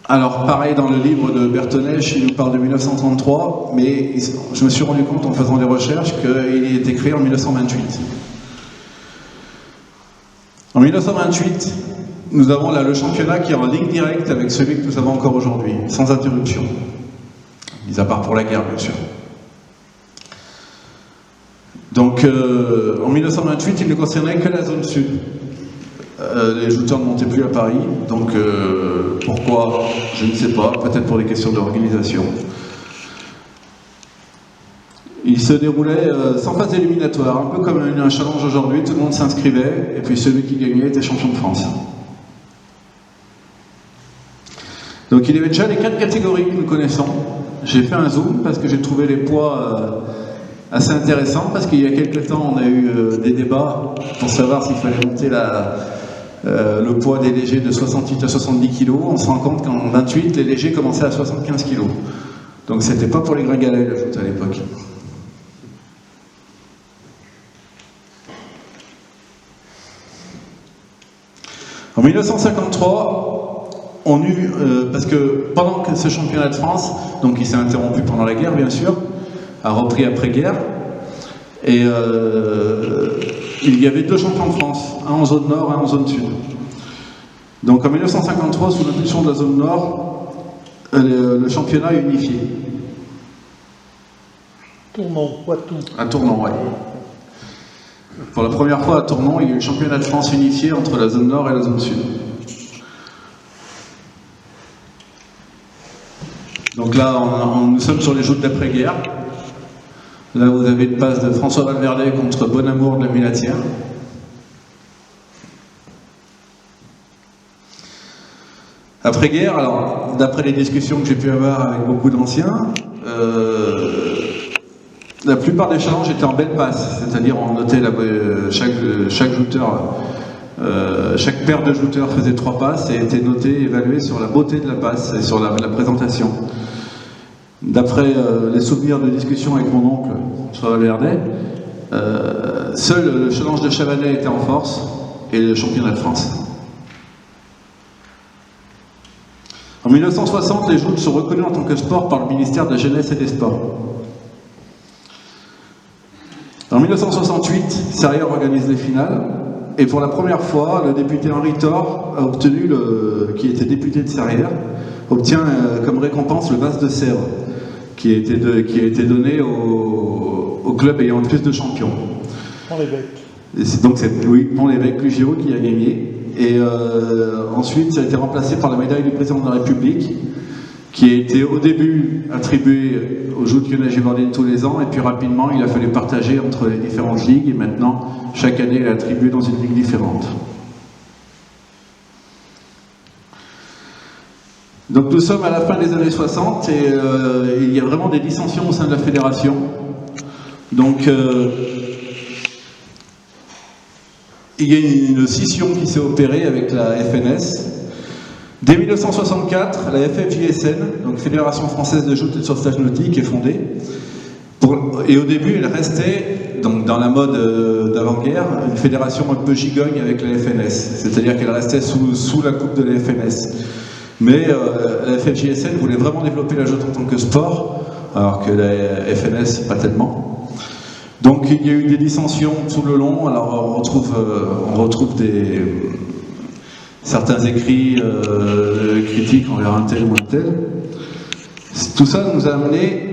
alors pareil dans le livre de Berthonèche, il nous parle de 1933, mais je me suis rendu compte en faisant des recherches qu'il a été créé en 1928. En 1928, nous avons là le championnat qui est en ligne directe avec celui que nous avons encore aujourd'hui, sans interruption. Mis à part pour la guerre, bien sûr. Donc en 1928, il ne concernait que la zone sud. Les jouteurs ne montaient plus à Paris, donc pourquoi, je ne sais pas, peut-être pour des questions d'organisation. Il se déroulait sans phase éliminatoire, un peu comme un challenge aujourd'hui, tout le monde s'inscrivait, et puis celui qui gagnait était champion de France. Donc il y avait déjà les 4 catégories que nous connaissons. J'ai fait un zoom parce que j'ai trouvé les poids assez intéressants, parce qu'il y a quelques temps on a eu des débats pour savoir s'il fallait monter le poids des légers de 68 à 70 kg. On se rend compte qu'en 28, les légers commençaient à 75 kg. Donc c'était pas pour les gringalets le foot à l'époque. En 1953, on eut, parce que pendant que ce championnat de France, donc il s'est interrompu pendant la guerre bien sûr, a repris après-guerre, et il y avait 2 champions de France, un en zone nord et un en zone sud. Donc en 1953, sous l'impulsion de la zone nord, le championnat est unifié. Tournon, Poitou. À Tournon, ouais. Pour la première fois à Tournon, il y a eu le championnat de France unifié entre la zone nord et la zone sud. Donc là, nous sommes sur les joutes d'après-guerre. Là, vous avez une passe de François Valverde contre Bonamour de la Mulatière. Après-guerre, alors, d'après les discussions que j'ai pu avoir avec beaucoup d'anciens, la plupart des challenges étaient en belle passe, c'est-à-dire on notait chaque jouteur, chaque paire de jouteurs faisait 3 passes et était noté, évalué sur la beauté de la passe et sur la présentation. D'après les souvenirs de discussion avec mon oncle, François Valverde, seul le challenge de Chavanais était en force et le championnat de France. En 1960, les joutes sont reconnues en tant que sport par le ministère de la Jeunesse et des Sports. En 1968, Serrières organise les finales, et pour la première fois, le député Henri Thor a obtenu, qui était député de Serrières, obtient comme récompense le vase de Sèvres, qui a été donné au club ayant le plus de champions. Donc c'est Louis Pont-l'Évêque Lugéo qui a gagné. Et ensuite, ça a été remplacé par la médaille du président de la République, qui a été au début attribuée aux joutes Lyonnais-Giverny tous les ans, et puis rapidement, il a fallu partager entre les différentes ligues, et maintenant, chaque année, elle est attribuée dans une ligue différente. Donc nous sommes à la fin des années 60, et il y a vraiment des dissensions au sein de la fédération. Donc, il y a une scission qui s'est opérée avec la FNS. Dès 1964, la FFJSN, donc Fédération Française de Joute et de Sauvetage Nautique, est fondée. Et au début, elle restait, donc dans la mode d'avant-guerre, une fédération un peu gigogne avec la FNS. C'est-à-dire qu'elle restait sous la coupe de la FNS. Mais la FFJSN voulait vraiment développer la joute en tant que sport, alors que la FNS, pas tellement. Donc il y a eu des dissensions tout le long. Alors on retrouve certains écrits critiques envers un tel ou un tel. Tout ça nous a amené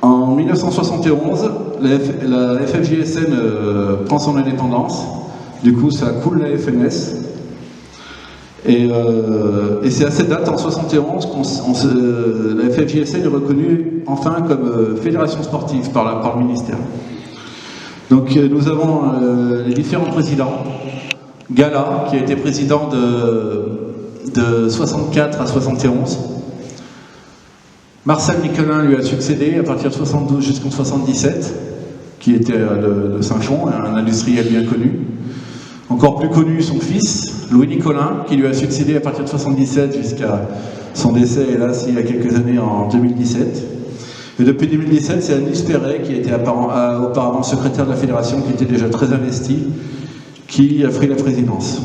en 1971, la FFJSN prend son indépendance. Du coup, ça coule la FNS. Et c'est à cette date, en 71, la FFJSN est reconnue enfin comme fédération sportive par le ministère. Donc nous avons les différents présidents. Gala, qui a été président de 64 à 71. Marcel Nicolin lui a succédé à partir de 72 jusqu'en 77, qui était de Saint-Fond, un industriel bien connu. Encore plus connu, son fils, Louis Nicolin, qui lui a succédé à partir de 77 jusqu'à son décès, hélas, il y a quelques années, en 2017. Et depuis 2017, c'est Anis Perret, qui était auparavant secrétaire de la fédération, qui était déjà très investi, qui a pris la présidence.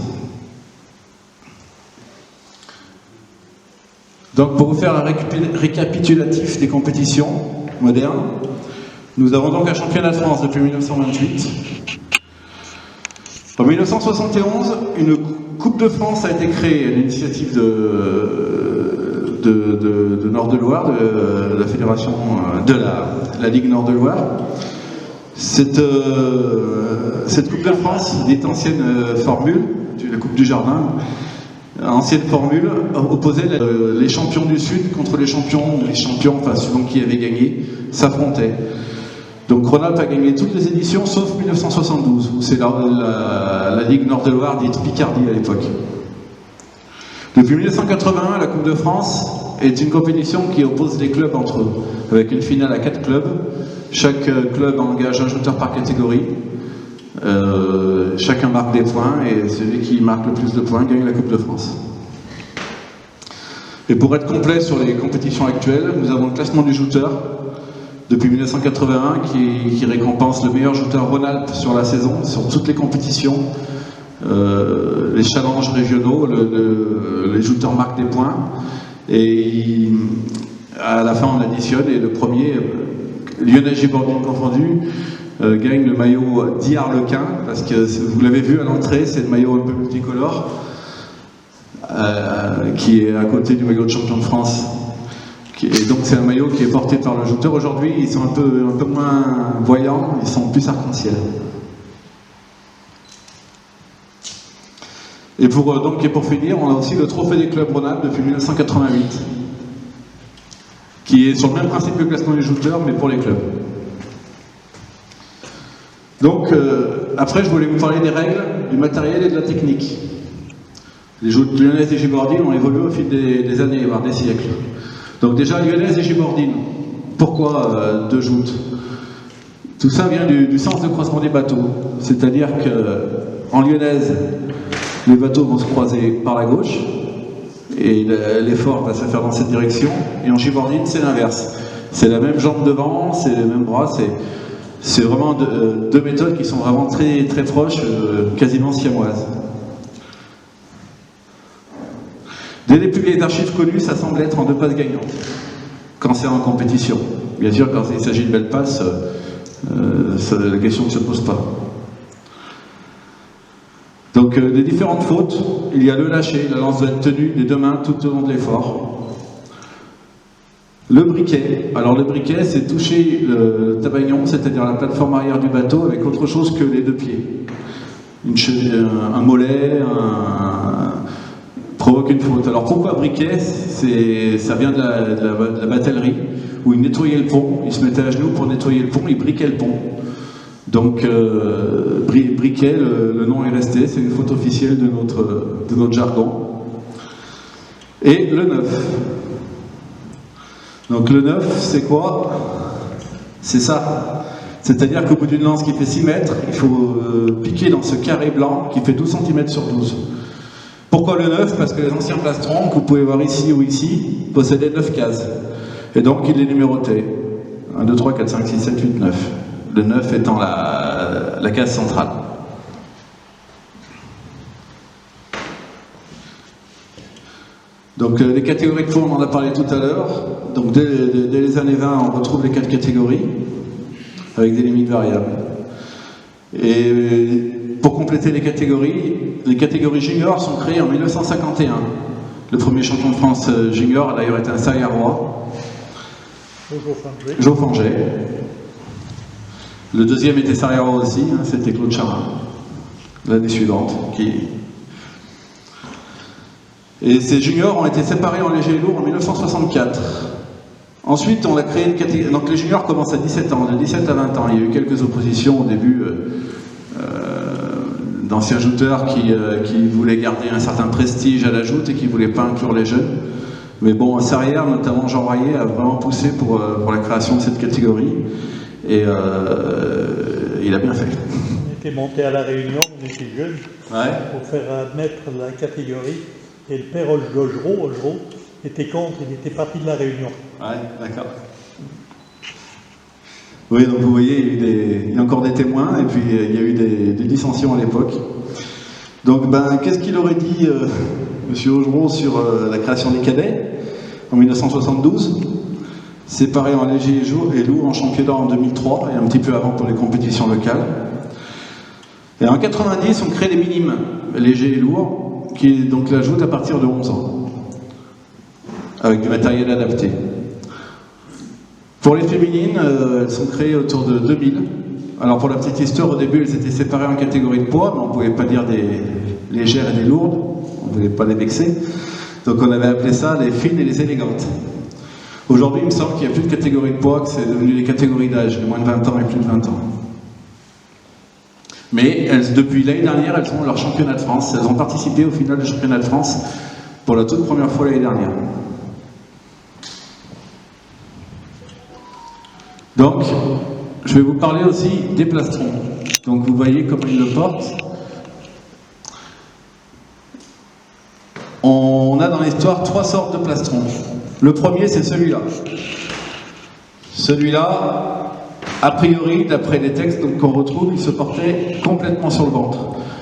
Donc pour vous faire un récapitulatif des compétitions modernes, nous avons donc un championnat de France depuis 1928. En 1971, une Coupe de France a été créée à l'initiative de Nord-de-Loire, de la fédération de la Ligue Nord-de-Loire. Cette Coupe de France, dite ancienne formule, la Coupe du Jardin, ancienne formule, opposait les champions du Sud contre les champions, enfin suivant qui avait gagné, s'affrontaient. Donc Rhône-Alpes a gagné toutes les éditions sauf 1972, où c'est la Ligue Nord-de-Loire dite Picardie à l'époque. Depuis 1981, la Coupe de France est une compétition qui oppose les clubs entre eux, avec une finale à 4 clubs. Chaque club engage un joueur par catégorie. Chacun marque des points et celui qui marque le plus de points gagne la Coupe de France. Et pour être complet sur les compétitions actuelles, nous avons le classement du jouteur depuis 1981 qui récompense le meilleur joueur Rhône-Alpes sur la saison, sur toutes les compétitions, les challenges régionaux, les jouteurs marquent des points et à la fin on additionne et le premier, Lionel Gibordine confondu, gagne le maillot d'Harlequin, parce que vous l'avez vu à l'entrée, c'est le maillot un peu multicolore qui est à côté du maillot de champion de France. Et donc c'est un maillot qui est porté par le jouteur. Aujourd'hui, ils sont un peu moins voyants, ils sont plus arc-en-ciel. Et pour finir, on a aussi le trophée des clubs Rhône-Alpes depuis 1988, qui est sur le même principe que le classement des jouteurs, mais pour les clubs. Donc, après, je voulais vous parler des règles, du matériel et de la technique. Les joutes lyonnaises et gibordines ont évolué au fil des années, voire des siècles. Donc déjà, lyonnaise et gibordine. Pourquoi deux joutes? Tout ça vient du sens de croisement des bateaux. C'est-à-dire qu'en lyonnaise, les bateaux vont se croiser par la gauche, et l'effort va se faire dans cette direction. Et en gibordine, c'est l'inverse. C'est la même jambe devant, c'est les mêmes bras, c'est vraiment deux méthodes qui sont vraiment très, très proches, quasiment siamoises. Dès les plus vieilles archives connues, ça semble être en 2 passes gagnantes, quand c'est en compétition. Bien sûr, quand il s'agit de belles passes, la question ne se pose pas. Donc, des différentes fautes, il y a le lâcher, la lance doit être tenue des 2 mains tout au long de l'effort. Le briquet. Alors le briquet, c'est toucher le tabagnon, c'est-à-dire la plateforme arrière du bateau, avec autre chose que les 2 pieds. Un mollet, provoque une faute. Alors pourquoi briquet? Ça vient de la batellerie, où ils nettoyaient le pont, ils se mettaient à genoux pour nettoyer le pont, ils briquaient le pont. Donc briquet, le nom est resté, c'est une faute officielle de notre jargon. Et le neuf. Donc le neuf, c'est quoi? C'est ça. C'est-à-dire qu'au bout d'une lance qui fait 6 mètres, il faut piquer dans ce carré blanc qui fait 12 cm sur 12. Pourquoi le 9? Parce que les anciens plastrons, que vous pouvez voir ici ou ici, possédaient 9 cases. Et donc il les numérotait. 1, 2, 3, 4, 5, 6, 7, 8, 9. Le 9 étant la case centrale. Donc les catégories de poids, on en a parlé tout à l'heure. Donc dès les années 20, on retrouve les 4 catégories, avec des limites variables. Et pour compléter les catégories juniors sont créées en 1951. Le premier champion de France junior a d'ailleurs été un Sarriarois, Joe Fanget. Le deuxième était Sarriarois aussi, hein, c'était Claude Charin, l'année suivante. Et ces juniors ont été séparés en léger et lourd en 1964. Ensuite, on a créé une catégorie. Donc les juniors commencent à 17 ans, de 17 à 20 ans. Il y a eu quelques oppositions au début d'anciens jouteurs qui voulaient garder un certain prestige à la joute et qui ne voulaient pas inclure les jeunes. Mais bon, Sarrière, notamment Jean Raillet, a vraiment poussé pour la création de cette catégorie. Et il a bien fait. On était monté à La Réunion, on était jeunes, pour faire admettre la catégorie. Et le père Olgereau était contre, il était parti de La Réunion. Ouais, d'accord. Oui, donc vous voyez, il y a encore des témoins, et puis il y a eu des dissensions à l'époque. Donc, qu'est-ce qu'il aurait dit, M. Augereau, sur la création des cadets en 1972, séparés en léger et lourd en championnat en 2003, et un petit peu avant pour les compétitions locales. Et en 90, on crée les minimes, légers et lourds, qui donc l'ajoute à partir de 11 ans, avec du matériel adapté. Pour les féminines, elles sont créées autour de 2000. Alors pour la petite histoire, au début, elles étaient séparées en catégories de poids, mais on ne pouvait pas dire des légères et des lourdes, on ne voulait pas les vexer. Donc on avait appelé ça les fines et les élégantes. Aujourd'hui, il me semble qu'il n'y a plus de catégories de poids, que c'est devenu les catégories d'âge, les moins de 20 ans et plus de 20 ans. Mais depuis l'année dernière, elles ont leur championnat de France. Elles ont participé au final du championnat de France pour la toute première fois l'année dernière. Donc, je vais vous parler aussi des plastrons. Donc vous voyez comment ils le portent. On a dans l'histoire 3 sortes de plastrons. Le premier, c'est celui-là. Celui-là, a priori, d'après les textes qu'on retrouve, il se portait complètement sur le ventre.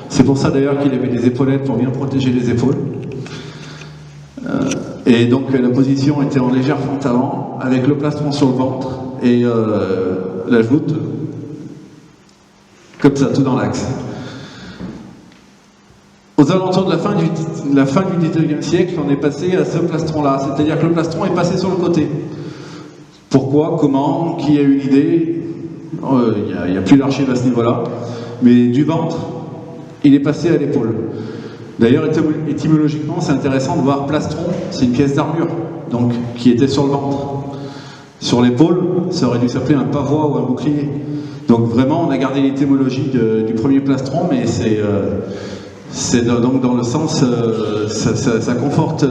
C'est pour ça d'ailleurs qu'il avait des épaulettes pour bien protéger les épaules. Et donc la position était en légère fente avant, avec le plastron sur le ventre et la voûte comme ça, tout dans l'axe. Aux alentours de la fin du 19e siècle, on est passé à ce plastron-là, c'est-à-dire que le plastron est passé sur le côté. Pourquoi, comment, qui a eu l'idée? Il n'y a plus d'archives à ce niveau-là, mais du ventre, il est passé à l'épaule. D'ailleurs, étymologiquement, c'est intéressant de voir plastron, c'est une pièce d'armure, donc qui était sur le ventre. Sur l'épaule, ça aurait dû s'appeler un pavois ou un bouclier. Donc vraiment, on a gardé l'étymologie du premier plastron, mais c'est donc dans le sens, ça conforte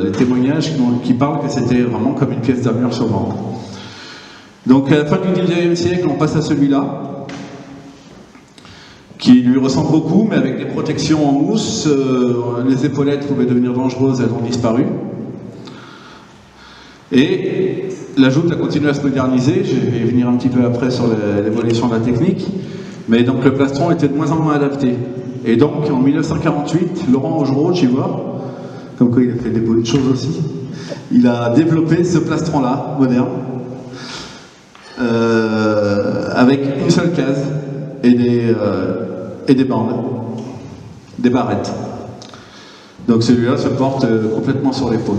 les témoignages qui parlent que c'était vraiment comme une pièce d'armure sur le ventre. Donc à la fin du 19e siècle, on passe à celui-là, qui lui ressemble beaucoup, mais avec des protections en mousse. Les épaulettes pouvaient devenir dangereuses, elles ont disparu. Et la joute a continué à se moderniser, je vais venir un petit peu après sur l'évolution de la technique, mais donc le plastron était de moins en moins adapté. Et donc en 1948, Laurent Augereau, tu vois, comme quoi il a fait des bonnes choses aussi, il a développé ce plastron-là, moderne, avec une seule case et des bandes, des barrettes. Donc celui-là se porte complètement sur l'épaule.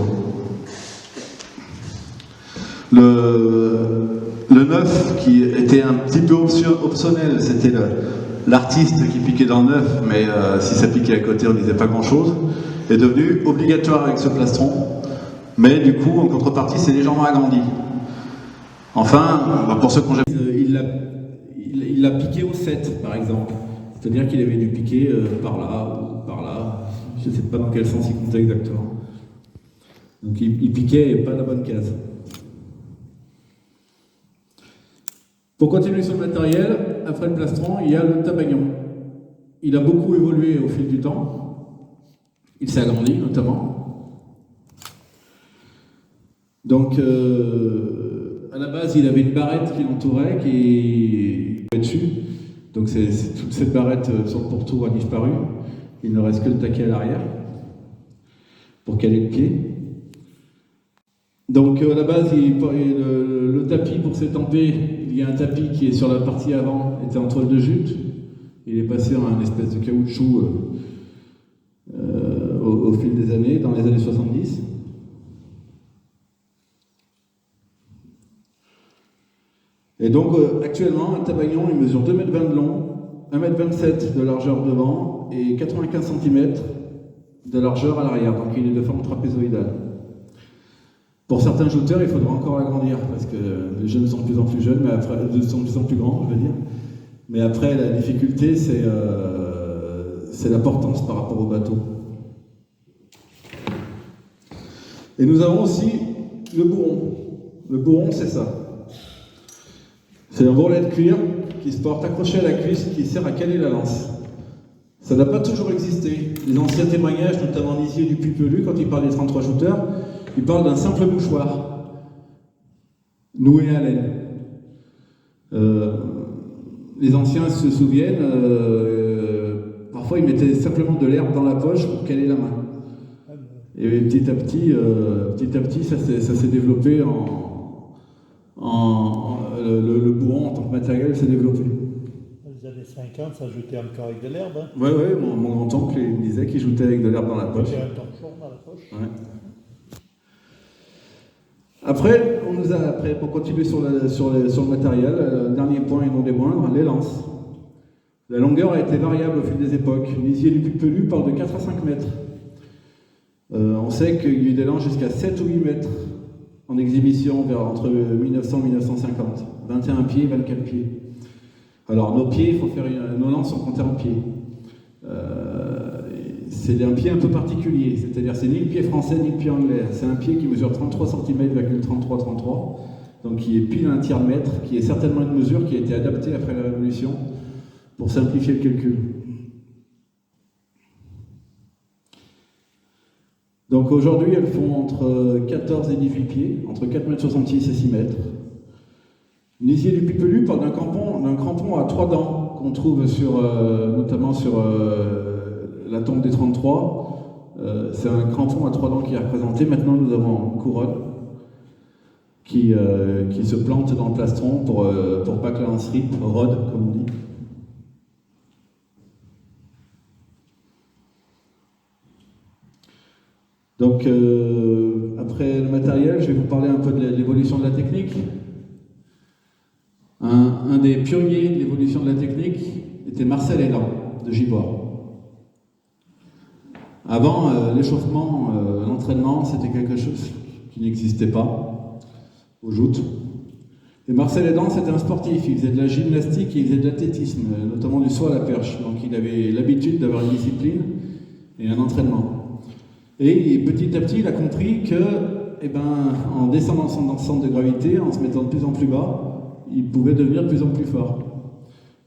Le 9 qui était un petit peu optionnel, c'était l'artiste qui piquait dans le 9, mais si ça piquait à côté on ne disait pas grand chose, est devenu obligatoire avec ce plastron, mais du coup en contrepartie c'est légèrement agrandi. Enfin, pour ceux qui ont jamais... il l'a piqué au 7 par exemple, c'est-à-dire qu'il avait dû piquer par là ou par là, je ne sais pas dans quel sens il comptait exactement. Donc il piquait pas la bonne case. Pour continuer sur le matériel, après le plastron, il y a le tabagnon. Il a beaucoup évolué au fil du temps. Il s'est agrandi notamment. Donc, à la base, il avait une barrette qui l'entourait, qui est dessus. Donc, toute cette barrette sur le pourtour a disparu. Il ne reste que le taquet à l'arrière pour caler le pied. Donc, à la base, le tapis pour s'étamper, il y a un tapis qui est sur la partie avant, était en toile de jute. Il est passé en un espèce de caoutchouc au fil des années, dans les années 70. Et donc, actuellement, un tabagnon, il mesure 2,20 m de long, 1,27 m de largeur devant et 95 cm de largeur à l'arrière. Donc, il est de forme trapézoïdale. Pour certains shooters, il faudra encore l'agrandir parce que les jeunes sont de plus en plus jeunes, mais après, sont de plus en plus grands, je veux dire. Mais après, la difficulté, c'est la portance par rapport au bateau. Et nous avons aussi le bourron. Le bourron, c'est ça. C'est un bourrelet de cuir qui se porte accroché à la cuisse qui sert à caler la lance. Ça n'a pas toujours existé. Les anciens témoignages, notamment Nisier du Puy-Pelu, quand il parle des 33 shooters, il parle d'un simple mouchoir noué à laine. Les anciens se souviennent, parfois ils mettaient simplement de l'herbe dans la poche pour caler la main. Et petit à petit, ça s'est développé le bourron en tant que matériel s'est développé. Dans les années 50, ça joutait encore avec de l'herbe. Hein. Oui, mon grand-oncle il me disait qu'il joutait avec de l'herbe dans la poche. Il y avait un torchon dans la poche. Ouais. Après, pour continuer sur le matériel, dernier point et non des moindres, les lances. La longueur a été variable au fil des époques. Nisier du Puy-Pelu parle de 4 à 5 mètres. On sait qu'il y a eu des lances jusqu'à 7 ou 8 mètres en exhibition entre 1900 et 1950. 21 pieds, 24 pieds. Alors nos pieds, nos lances sont comptées en pieds. C'est un pied un peu particulier, c'est-à-dire c'est ni le pied français ni le pied anglais. C'est un pied qui mesure 33 cm,33, donc qui est pile un tiers de mètre, qui est certainement une mesure qui a été adaptée après la Révolution pour simplifier le calcul. Donc aujourd'hui, elles font entre 14 et 18 pieds, entre 4,66 m et 6 mètres. Nisier du Puy-Pelu parle d'un crampon à 3 dents qu'on trouve notamment sur la tombe des 33. C'est un crampon à 3 dents qui est représenté. Maintenant, nous avons une couronne qui se plante dans le plastron pour pas que la lance rôde, comme on dit. Donc, après le matériel, je vais vous parler un peu de l'évolution de la technique. Un des pionniers de l'évolution de la technique était Marcel Hélan, de Givors. Avant, l'échauffement, l'entraînement, c'était quelque chose qui n'existait pas aux joutes. Et Marcel Hélan, c'était un sportif, il faisait de la gymnastique et il faisait de l'athlétisme, notamment du saut à la perche. Donc il avait l'habitude d'avoir une discipline et un entraînement. Et petit à petit, il a compris que, en descendant son centre de gravité, en se mettant de plus en plus bas, il pouvait devenir de plus en plus fort.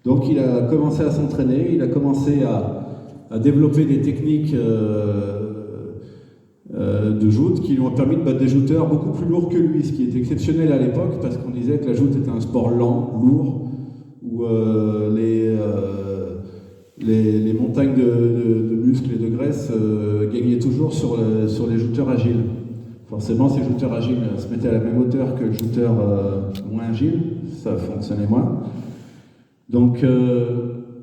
Donc il a commencé à s'entraîner, il a commencé à développer des techniques de joute qui lui ont permis de battre des jouteurs beaucoup plus lourds que lui, ce qui est exceptionnel à l'époque parce qu'on disait que la joute était un sport lent, lourd, où les montagnes de muscles et de graisse gagnaient toujours sur les jouteurs agiles. Forcément, ces jouteurs agiles se mettaient à la même hauteur que le jouteur moins agile, ça fonctionnait moins. Donc,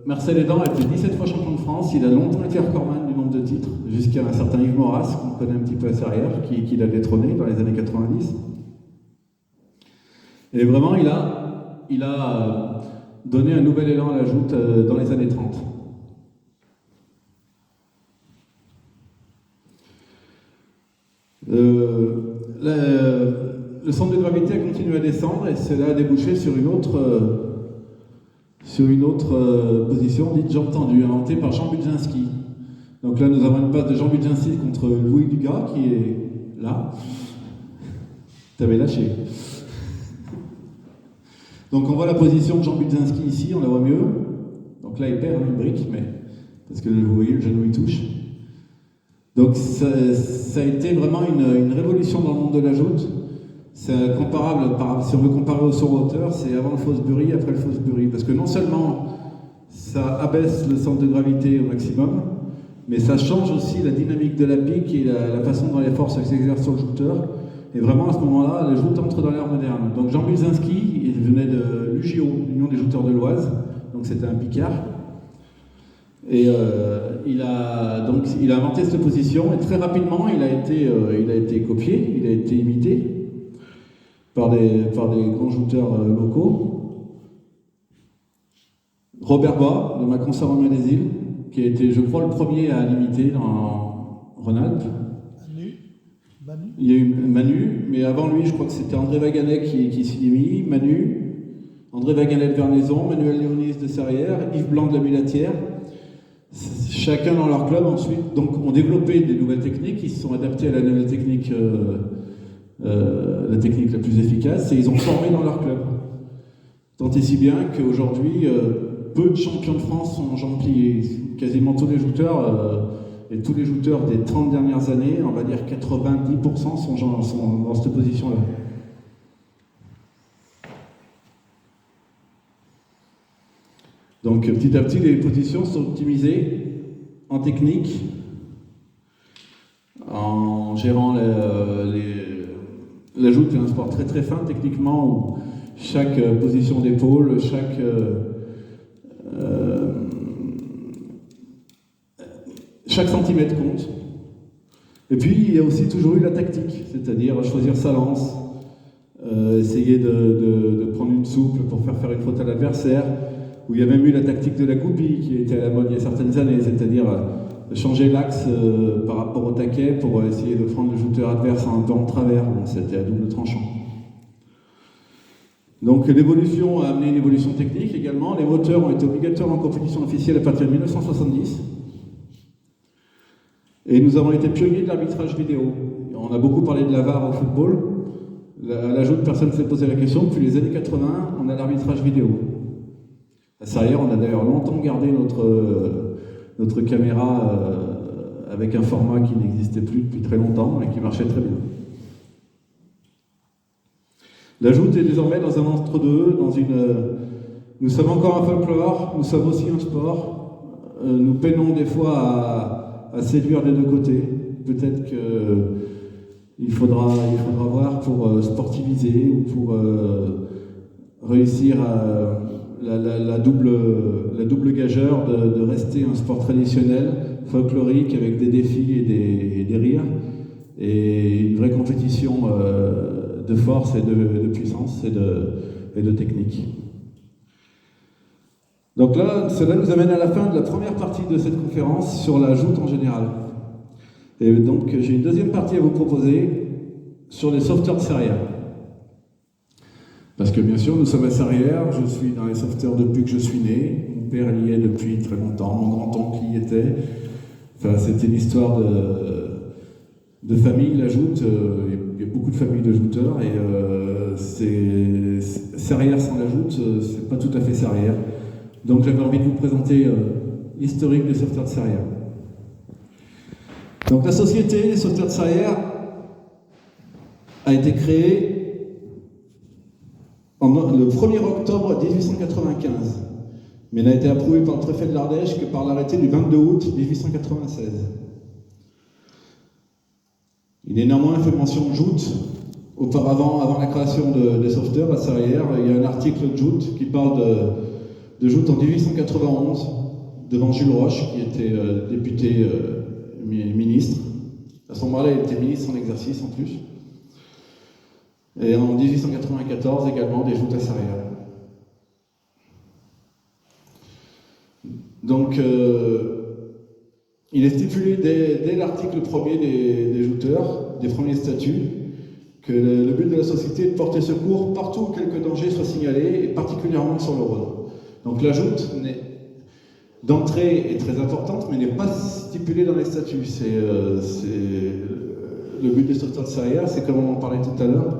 Marcel Hélan a été 17 fois champion de France, il a longtemps été recordman du nombre de titres, jusqu'à un certain Yves Maurras, qu'on connaît un petit peu à sa arrière, qui l'a détrôné dans les années 90. Et vraiment, il a donné un nouvel élan à la joute dans les années 30. Le centre de gravité a continué à descendre et cela a débouché sur une autre position dite jambe tendue, inventée par Jean Budzinski. Donc là, nous avons une passe de Jean Budzinski contre Louis Dugas qui est là. T'avais lâché. Donc on voit la position de Jean Budzinski ici, on la voit mieux. Donc là il perd une brique, mais parce que vous voyez le genou il touche. Donc ça a été vraiment une révolution dans le monde de la joute. C'est comparable, si on veut comparer au saut hauteur, c'est avant le Fosbury, après le Fosbury. Parce que non seulement ça abaisse le centre de gravité au maximum, mais ça change aussi la dynamique de la pique et la façon dont les forces s'exercent sur le jouteur. Et vraiment à ce moment-là, la joute entre dans l'ère moderne. Donc Jean Budzinski, il venait de l'UJO, l'Union des jouteurs de l'Oise, donc c'était un Picard. Et il a inventé cette position et très rapidement il a été copié, il a été imité par des grands jouteurs locaux. Robert Bois, de ma consoeur des îles, qui a été, je crois, le premier à l'imiter dans Rhône-Alpes. Manu. Il y a eu Manu, mais avant lui, je crois que c'était André Vaganet qui s'y est mis, Manu, André Vaganet de Vernaison, Manuel Léonis de Serrières, Yves Blanc de la Mulatière. Chacun dans leur club ensuite, donc ont développé des nouvelles techniques, ils se sont adaptés à la nouvelle technique, la technique la plus efficace, et ils ont formé dans leur club. Tant et si bien qu'aujourd'hui, peu de champions de France sont jambes pliées. Quasiment tous les jouteurs, et tous les jouteurs des 30 dernières années, on va dire 90% sont dans cette position-là. Donc petit à petit, les positions sont optimisées en technique, en gérant la joute est un sport très très fin techniquement, où chaque position d'épaule, chaque centimètre compte. Et puis il y a aussi toujours eu la tactique, c'est-à-dire choisir sa lance, essayer de prendre une souple pour faire une faute à l'adversaire, où il y a même eu la tactique de la goupille qui était à la mode il y a certaines années, c'est-à-dire changer l'axe par rapport au taquet pour essayer de prendre le jouteur adverse un peu en travers. Bon, c'était à double tranchant. Donc l'évolution a amené une évolution technique également. Les moteurs ont été obligatoires en compétition officielle à partir de 1970. Et nous avons été pionniers de l'arbitrage vidéo. On a beaucoup parlé de la VAR au football. À la joute, personne ne s'est posé la question. Depuis les années 80, on a l'arbitrage vidéo. À Serrières, on a d'ailleurs longtemps gardé notre caméra avec un format qui n'existait plus depuis très longtemps et qui marchait très bien. La joute est désormais dans un entre-deux, nous sommes encore un folklore, nous sommes aussi un sport. Nous peinons des fois à séduire des deux côtés. Peut-être qu'il faudra voir pour sportiviser ou pour réussir à la double gageure de rester un sport traditionnel, folklorique, avec des défis et des rires, et une vraie compétition de force et de puissance et de technique. Donc là, cela nous amène à la fin de la première partie de cette conférence sur la joute en général. Et donc j'ai une deuxième partie à vous proposer sur les sauveteurs de Serrières. Parce que bien sûr, nous sommes à Serrières, je suis dans les sauveteurs depuis que je suis né, mon père y est depuis très longtemps, mon grand-oncle y était. Enfin, c'était une histoire de famille, la joute, il y a beaucoup de familles de jouteurs, et Serrières sans la joute, c'est pas tout à fait Serrières. Donc j'avais envie de vous présenter l'historique des sauveteurs de Serrières. Donc la société des sauveteurs de Serrières a été créée le 1er octobre 1895, mais n'a été approuvée par le préfet de l'Ardèche que par l'arrêté du 22 août 1896. Il est néanmoins fait mention de joute. Auparavant, avant la création des sauveteurs à Serrières, il y a un article de joute qui parle de joute en 1891 devant Jules Roche, qui était député ministre. À ce moment-là, il était ministre en exercice en plus. Et en 1894 également, des joutes à Serrières. Donc, il est stipulé dès l'article 1er des jouteurs, des premiers statuts, que le but de la société est de porter secours partout où quelques dangers soient signalés, et particulièrement sur le Rhône. Donc la joute d'entrée est très importante, mais n'est pas stipulée dans les statuts. Le but des sauveteurs de Serrières, c'est comme on en parlait tout à l'heure,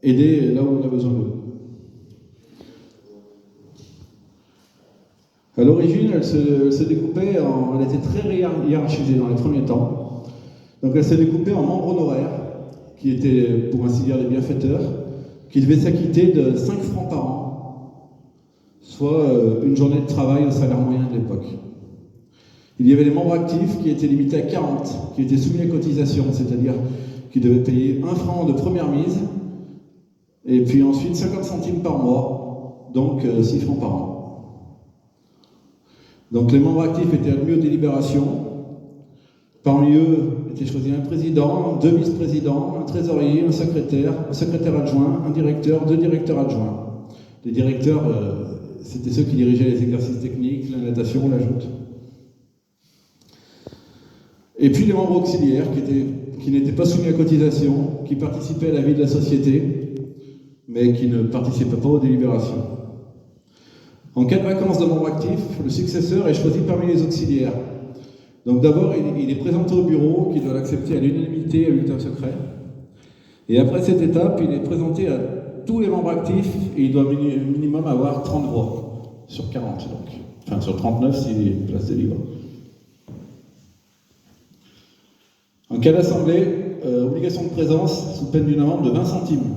aider là où on a besoin d'eux. À l'origine, elle se découpait elle était très hiérarchisée dans les premiers temps. Donc elle se découpait en membres honoraires, qui étaient pour ainsi dire les bienfaiteurs, qui devaient s'acquitter de 5 francs par an, soit une journée de travail au salaire moyen de l'époque. Il y avait les membres actifs qui étaient limités à 40, qui étaient soumis à cotisation, c'est-à-dire qui devaient payer 1 franc de première mise, et puis ensuite 50 centimes par mois, donc 6 francs par an. Donc les membres actifs étaient admis aux délibérations. Parmi eux était choisi un président, 2 vice-présidents, un trésorier, un secrétaire adjoint, un directeur, 2 directeurs adjoints. Les directeurs, c'était ceux qui dirigeaient les exercices techniques, la natation, la joute. Et puis les membres auxiliaires qui n'étaient pas soumis à cotisation, qui participaient à la vie de la société, mais qui ne participaient pas aux délibérations. En cas de vacance de membre actif, le successeur est choisi parmi les auxiliaires. Donc d'abord, il est présenté au bureau, qui doit l'accepter à l'unanimité, à bulletin secret. Et après cette étape, il est présenté à tous les membres actifs, et il doit minimum avoir 30 voix, sur 40 donc. Enfin sur 39 s'il est placé libre. En cas d'assemblée, obligation de présence sous peine d'une amende de 20 centimes.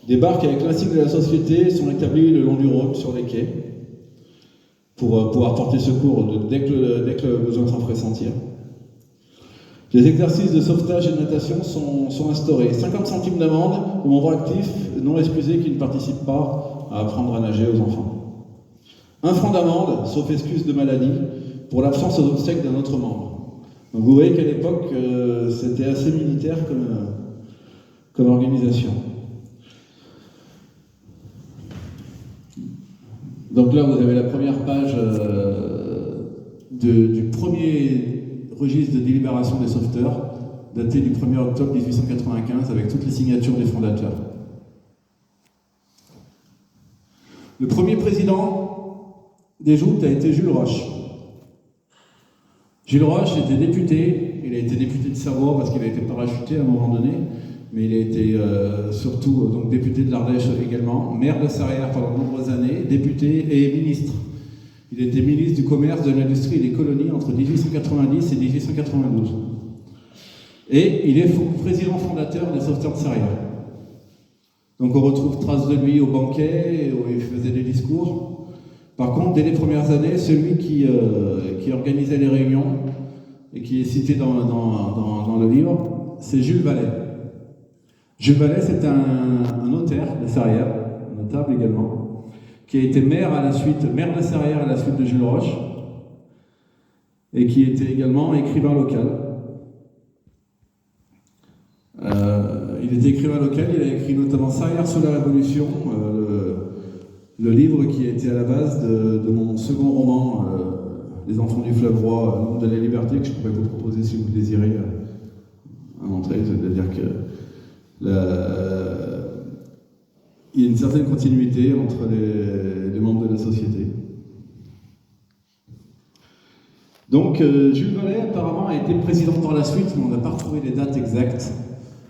Des barques avec l'insigne de la société sont établies le long du Rhône, sur les quais, pour pouvoir porter secours dès que le besoin s'en ferait sentir. Les exercices de sauvetage et de natation sont instaurés. 50 centimes d'amende aux membres actifs non excusés qui ne participent pas à apprendre à nager aux enfants. 1 franc d'amende, sauf excuse de maladie, pour l'absence aux obsèques d'un autre membre. Donc vous voyez qu'à l'époque, c'était assez militaire comme organisation. Donc là, vous avez la première page du premier registre de délibération des sauveteurs, daté du 1er octobre 1895, avec toutes les signatures des fondateurs. Le premier président des joutes a été Jules Roche. Jules Roche était député, il a été député de Savoie parce qu'il a été parachuté à un moment donné, mais il a été surtout donc, député de l'Ardèche également, maire de Sarrières pendant de nombreuses années, député et ministre. Il était ministre du commerce, de l'industrie et des colonies entre 1890 et 1892. Et il est président fondateur des sauveteurs de Sarrières. Donc on retrouve traces de lui au banquet, où il faisait des discours. Par contre, dès les premières années, celui qui organisait les réunions et qui est cité dans le livre, c'est Jules Vallet. Jules Vallet, c'est un notaire de Sarrières, notable également, qui a été maire de Sarrières à la suite de Jules Roche, et qui était également écrivain local. Il était écrivain local, il a écrit notamment Sarrières sous la Révolution, le livre qui a été à la base de mon second roman, Les Enfants du Fleuve Roi, Le Monde de la Liberté, que je pourrais vous proposer si vous le désirez à l'entrée, c'est-à-dire que il y a une certaine continuité entre les membres de la société. Donc, Jules Vallet, apparemment, a été président par la suite, mais on n'a pas retrouvé les dates exactes.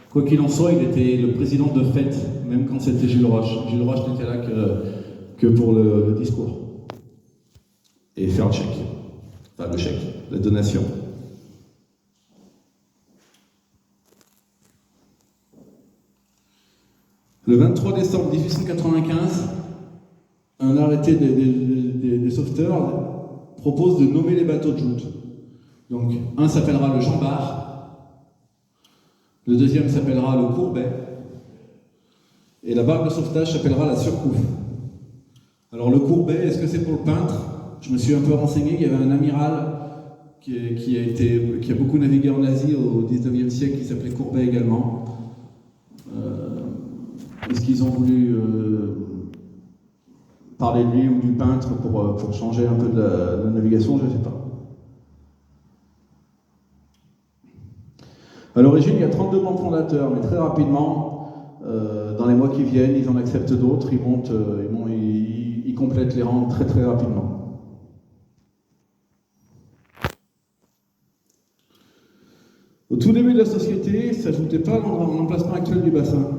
Quoi qu'il en soit, il était le président de fait, même quand c'était Jules Roche. Jules Roche n'était là que pour le discours. Et faire le chèque. Enfin, le chèque, la donation. Le 23 décembre 1895, un arrêté des sauveteurs propose de nommer les bateaux de joute. Donc, un s'appellera le Jean Bart, le deuxième s'appellera le Courbet, et la barque de sauvetage s'appellera la Surcouf. Alors, le Courbet, est-ce que c'est pour le peintre? Je me suis un peu renseigné, il y avait un amiral qui a beaucoup navigué en Asie au 19e siècle, qui s'appelait Courbet également. Est-ce qu'ils ont voulu parler de lui ou du peintre pour changer un peu de la navigation? Je ne sais pas. À l'origine, il y a 32 membres fondateurs, mais très rapidement, dans les mois qui viennent, ils en acceptent d'autres, ils complètent les rangs très très rapidement. Au tout début de la société, ça s'ajoutait pas à l'emplacement actuel du bassin.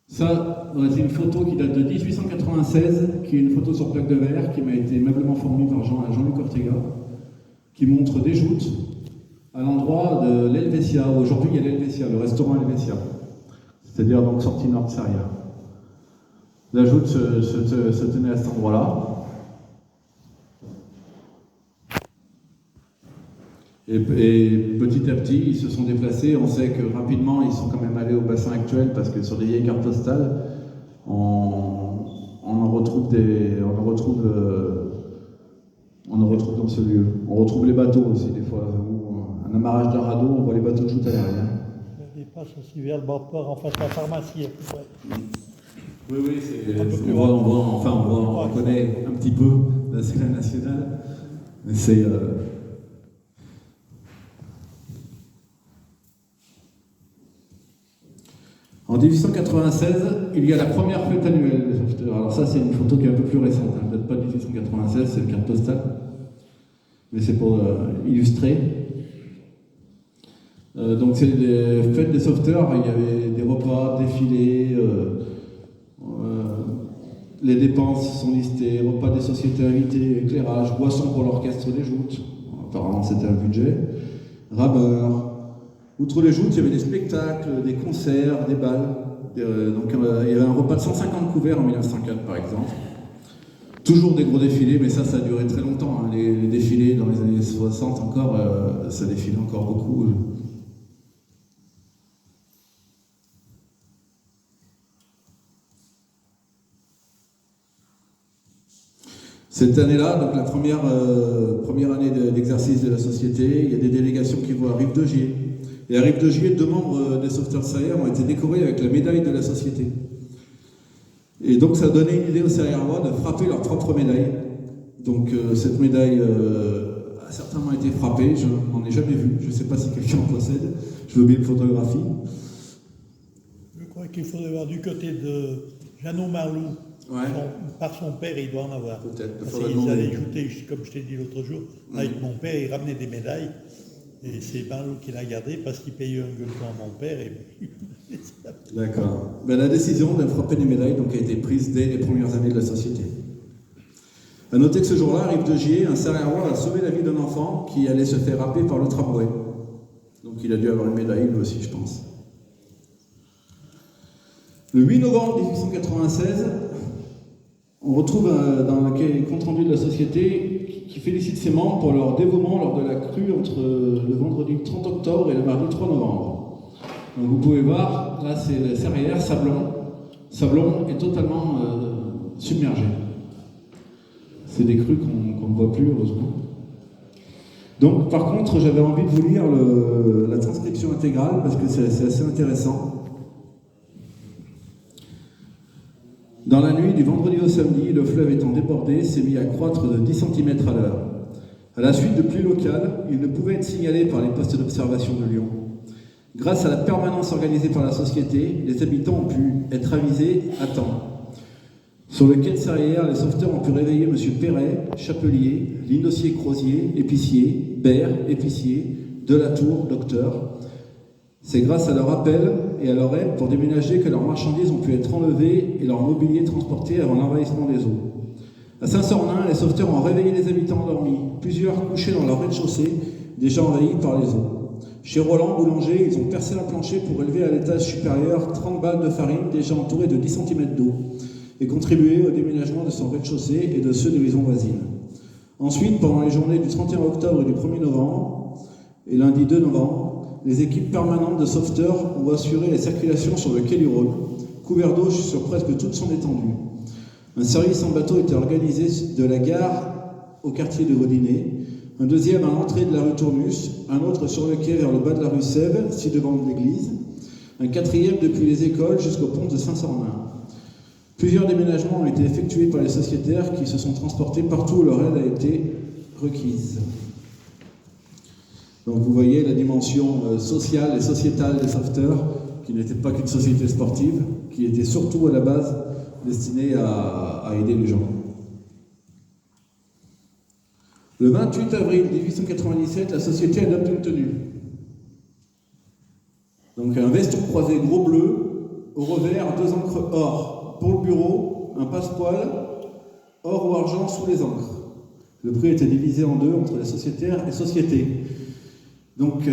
Ça, c'est une photo qui date de 1896, qui est une photo sur plaque de verre, qui m'a été aimablement fournie par Jean-Luc Ortega, qui montre des joutes à l'endroit de l'Helvetia. Aujourd'hui, il y a l'Helvetia, le restaurant Helvetia. C'est-à-dire donc sortie nord de Sarrières. La joute se tenait à cet endroit-là. Et petit à petit, ils se sont déplacés. On sait que rapidement, ils sont quand même allés au bassin actuel parce que sur des vieilles cartes postales, on en retrouve dans ce lieu. On retrouve les bateaux aussi des fois. Un amarrage d'un radeau, on voit les bateaux de joute à l'arrière. Ils passent aussi vers le bord de port, en face de la pharmacie à peu près. Oui, on reconnaît un petit peu la scène nationale, mais c'est... En 1896, il y a la première fête annuelle des sauveteurs. Alors ça, c'est une photo qui est un peu plus récente, hein. Peut-être pas de 1896, c'est une carte postale, mais c'est pour illustrer. Donc c'est les fêtes des sauveteurs, il y avait des repas, défilés, les dépenses sont listées, repas des sociétés invitées, éclairage, boissons pour l'orchestre des joutes, apparemment c'était un budget, rameurs. Outre les joutes, il y avait des spectacles, des concerts, des balles. Il y avait un repas de 150 couverts en 1904 par exemple. Toujours des gros défilés, mais ça a duré très longtemps. Hein. Les défilés dans les années 60 encore, ça défilait encore beaucoup. Cette année-là, donc la première année d'exercice de la société, il y a des délégations qui vont à Rive-de-Gier. Et à Rive-de-Gier, 2 membres des sauveteurs de Sarrières ont été décorés avec la médaille de la société. Et donc ça a donné une idée aux Sarriérois de frapper leur propre médaille. Donc cette médaille a certainement été frappée, je n'en ai jamais vu, je ne sais pas si quelqu'un en possède, je veux bien une photographie. Je crois qu'il faudrait voir du côté de Jeannot Marlou. Ouais. Par son père, il doit en avoir. Peut-être. Ils allaient jouter, comme je t'ai dit l'autre jour, avec mon père, il ramenait des médailles. Et c'est Marlou qui l'a gardé parce qu'il payait un gueuleton à mon père. D'accord. Ben, la décision de frapper les médailles donc, a été prise dès les premières années de la société. A noter que ce jour-là, à Rive-de-Gier, un Sarriérois a sauvé la vie d'un enfant qui allait se faire happer par le tramway. Donc il a dû avoir une médaille, lui aussi, je pense. Le 8 novembre 1896, on retrouve dans le compte-rendu de la société qui félicite ses membres pour leur dévouement lors de la crue entre le vendredi 30 octobre et le mardi 3 novembre. Donc vous pouvez voir, là c'est le Sarrières, Sablon. Sablon est totalement submergé. C'est des crues qu'on ne voit plus, heureusement. Donc par contre, j'avais envie de vous lire la transcription intégrale parce que c'est assez intéressant. Dans la nuit du vendredi au samedi, le fleuve étant débordé, s'est mis à croître de 10 cm à l'heure. À la suite de pluies locales, il ne pouvait être signalé par les postes d'observation de Lyon. Grâce à la permanence organisée par la société, les habitants ont pu être avisés à temps. Sur le quai de Sarrières, les sauveteurs ont pu réveiller M. Perret, chapelier, Linossier-Crozier, épicier, Bert, épicier, Delatour, docteur. C'est grâce à leur appel et à leur aide pour déménager que leurs marchandises ont pu être enlevées et leur mobilier transporté avant l'envahissement des eaux. À Saint-Sornin, les sauveteurs ont réveillé les habitants endormis, plusieurs couchés dans leur rez-de-chaussée, déjà envahis par les eaux. Chez Roland, boulanger, ils ont percé un plancher pour élever à l'étage supérieur 30 balles de farine déjà entourées de 10 cm d'eau et contribuer au déménagement de son rez-de-chaussée et de ceux des maisons voisines. Ensuite, pendant les journées du 31 octobre et du 1er novembre et lundi 2 novembre, les équipes permanentes de sauveteurs ont assuré la circulation sur le quai du Rhône, couvert d'eau sur presque toute son étendue. Un service en bateau était organisé de la gare au quartier de Vaudinet, un deuxième à l'entrée de la rue Tournus, un autre sur le quai vers le bas de la rue Sèvres, ci devant l'église, un quatrième depuis les écoles jusqu'au pont de Saint-Sornin. Plusieurs déménagements ont été effectués par les sociétaires qui se sont transportés partout où leur aide a été requise. Donc vous voyez la dimension sociale et sociétale des sauveteurs, qui n'était pas qu'une société sportive, qui était surtout à la base destinée à aider les gens. Le 28 avril 1897, la société adopte une tenue. Donc un veston croisé gros bleu, au revers 2 encres or. pour le bureau, un passepoil, or ou argent sous les encres. Le prix était divisé en deux entre les sociétaires et sociétés. Donc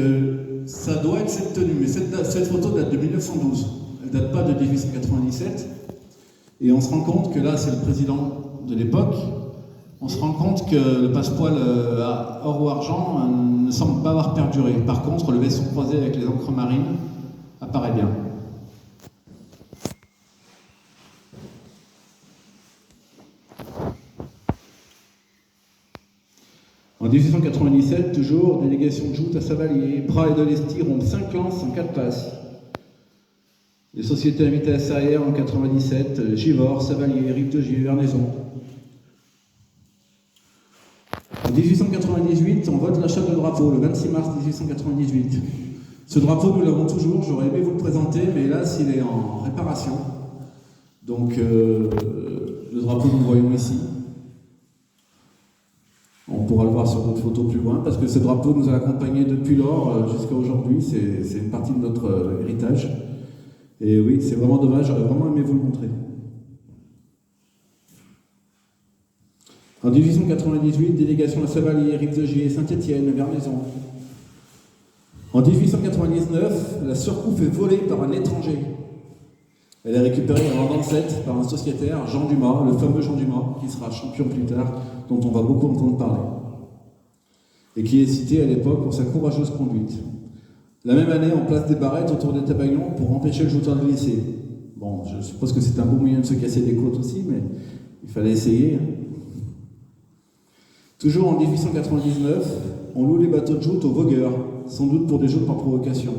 ça doit être cette tenue, mais cette photo date de 1912. Elle ne date pas de 1897. Et on se rend compte que là, c'est le président de l'époque. On se rend compte que le passepoil or ou argent ne semble pas avoir perduré. Par contre, le vaisseau croisé avec les encres marines apparaît bien. En 1897, toujours, délégation de joute à Savalier, Prat et Delesty rompent 5 lances en 4 passes. Les sociétés invitées à Sarrières en 97, Givors, Savalier, Rive-de-Gier, Vernaison. En 1898, on vote l'achat de drapeau, le 26 mars 1898. Ce drapeau, nous l'avons toujours, j'aurais aimé vous le présenter, mais hélas, il est en réparation. Donc, le drapeau, nous le voyons ici. On pourra le voir sur d'autres photos plus loin, parce que ce drapeau nous a accompagnés depuis lors jusqu'à aujourd'hui, c'est une partie de notre héritage. Et oui, c'est vraiment dommage, j'aurais vraiment aimé vous le montrer. En 1898, délégation à Savalier, Rive-de-Gier, Saint-Étienne, Vernaison. En 1899, la surcoupe est volée par un étranger. Elle est récupérée en 1927 par un sociétaire, Jean Dumas, le fameux Jean Dumas, qui sera champion plus tard, dont on va beaucoup entendre parler. Et qui est cité à l'époque pour sa courageuse conduite. La même année, on place des barrettes autour des tabagnons pour empêcher le jouteur de glisser. Bon, je suppose que c'est un bon moyen de se casser des côtes aussi, mais il fallait essayer. Toujours en 1899, on loue les bateaux de joute aux vogueurs, sans doute pour des joutes par provocation.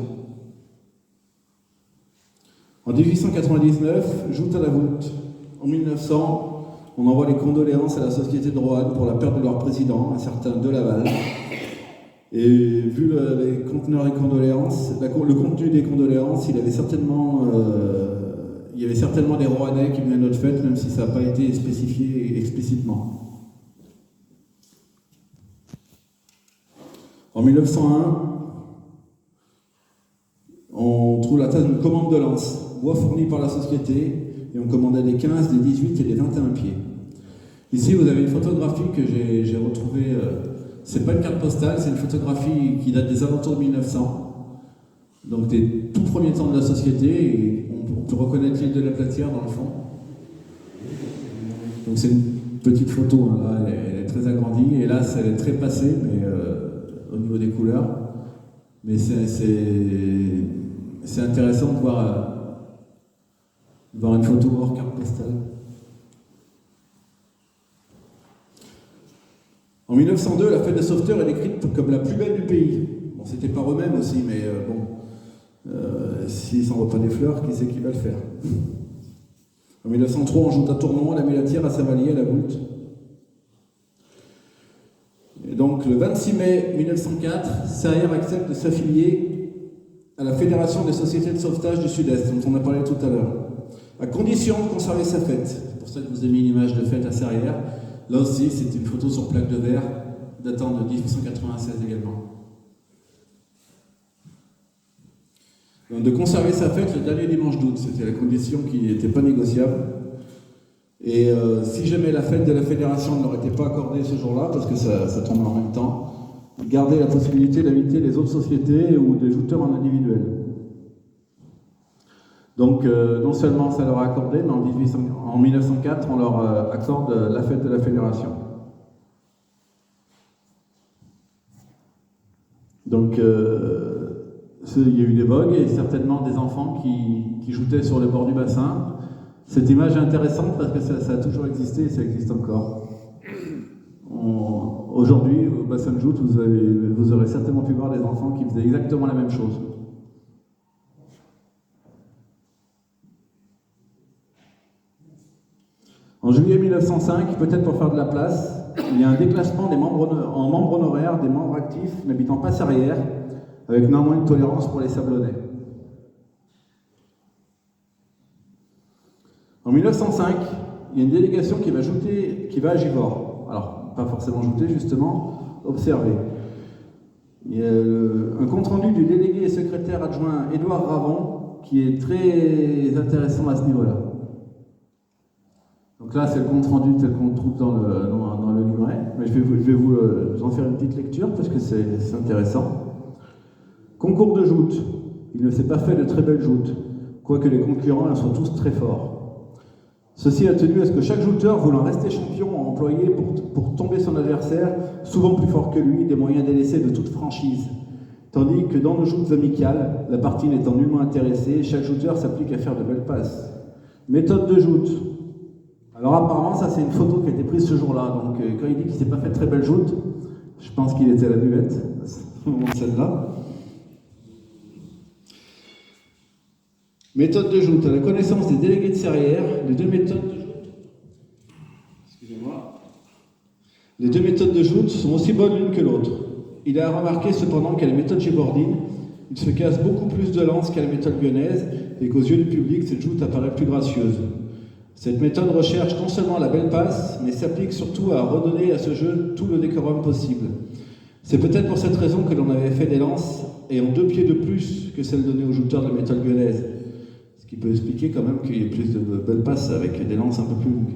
En 1899, joute à la voûte. En 1900, on envoie les condoléances à la société de Roanne pour la perte de leur président, un certain Delaval. Et vu les conteneurs des condoléances, le contenu des condoléances, il y avait certainement des Roannais qui venaient à notre fête, même si ça n'a pas été spécifié explicitement. En 1901, on trouve la tasse d'une commande de lance, bois fourni par la société, et on commandait des 15, des 18 et des 21 pieds. Ici, vous avez une photographie que j'ai retrouvée. C'est pas une carte postale, c'est une photographie qui date des alentours de 1900, donc des tout premiers temps de la société, et on peut reconnaître l'île de la Platière dans le fond. Donc c'est une petite photo, hein, là, elle est très agrandie, et là, elle est très passée, mais au niveau des couleurs. Mais c'est intéressant de voir une photo hors carte postale. En 1902, la fête des sauveteurs est décrite comme la plus belle du pays. Bon, c'était par eux-mêmes aussi, mais s'ils ne s'envoient pas des fleurs, qui c'est qui va le faire? En 1903, on joue à Tournon, à la Mulatière, à Savalier, à la Voulte. Et donc, le 26 mai 1904, Sarrières accepte de s'affilier à la Fédération des sociétés de sauvetage du Sud-Est, dont on a parlé tout à l'heure, à condition de conserver sa fête. C'est pour ça que je vous ai mis une image de fête à Sarrières. Là aussi, c'est une photo sur plaque de verre, datant de 1896 également. Donc, de conserver sa fête le dernier dimanche d'août, c'était la condition qui n'était pas négociable. Et si jamais la fête de la fédération ne leur était pas accordée ce jour-là, parce que ça tombait en même temps, garder la possibilité d'inviter les autres sociétés ou des jouteurs en individuel. Donc non seulement ça leur a accordé, mais en 1904, on leur accorde la fête de la fédération. Donc il y a eu des vogues et certainement des enfants qui joutaient sur le bord du bassin. Cette image est intéressante parce que ça a toujours existé et ça existe encore. Aujourd'hui, au bassin de joute, vous aurez certainement pu voir des enfants qui faisaient exactement la même chose. En juillet 1905, peut-être pour faire de la place, il y a un déclassement en membres honoraires des membres actifs n'habitant pas Sarrières, avec néanmoins une tolérance pour les Sablonnais. En 1905, il y a une délégation qui va à Givors. Alors, pas forcément jouter, justement, observer. Il y a un compte-rendu du délégué et secrétaire adjoint Édouard Ravon qui est très intéressant à ce niveau-là. Donc là, c'est le compte rendu tel qu'on le trouve dans le livret. Mais j'en faire une petite lecture parce que c'est intéressant. Concours de joutes. Il ne s'est pas fait de très belles joutes, quoique les concurrents soient tous très forts. Ceci a tenu à ce que chaque jouteur, voulant rester champion, a employé pour tomber son adversaire, souvent plus fort que lui, des moyens délaissés de toute franchise. Tandis que dans nos joutes amicales, la partie n'étant nullement intéressée, chaque joueur s'applique à faire de belles passes. Méthode de joute. Alors apparemment, ça c'est une photo qui a été prise ce jour-là. Donc quand il dit qu'il ne s'est pas fait de très belles joutes, je pense qu'il était à la buvette, à ce moment de celle-là. Méthode de joute. À la connaissance des délégués de Serrières, les deux méthodes de joute sont aussi bonnes l'une que l'autre. Il a remarqué cependant qu'à la méthode gibordine, il se casse beaucoup plus de lances qu'à la méthode lyonnaise et qu'aux yeux du public, cette joute apparaît plus gracieuse. Cette méthode recherche non seulement la belle passe, mais s'applique surtout à redonner à ce jeu tout le décorum possible. C'est peut-être pour cette raison que l'on avait fait des lances ayant 2 pieds de plus que celles données aux jouteurs de la méthode lyonnaise. Ce qui peut expliquer quand même qu'il y ait plus de belles passes avec des lances un peu plus longues.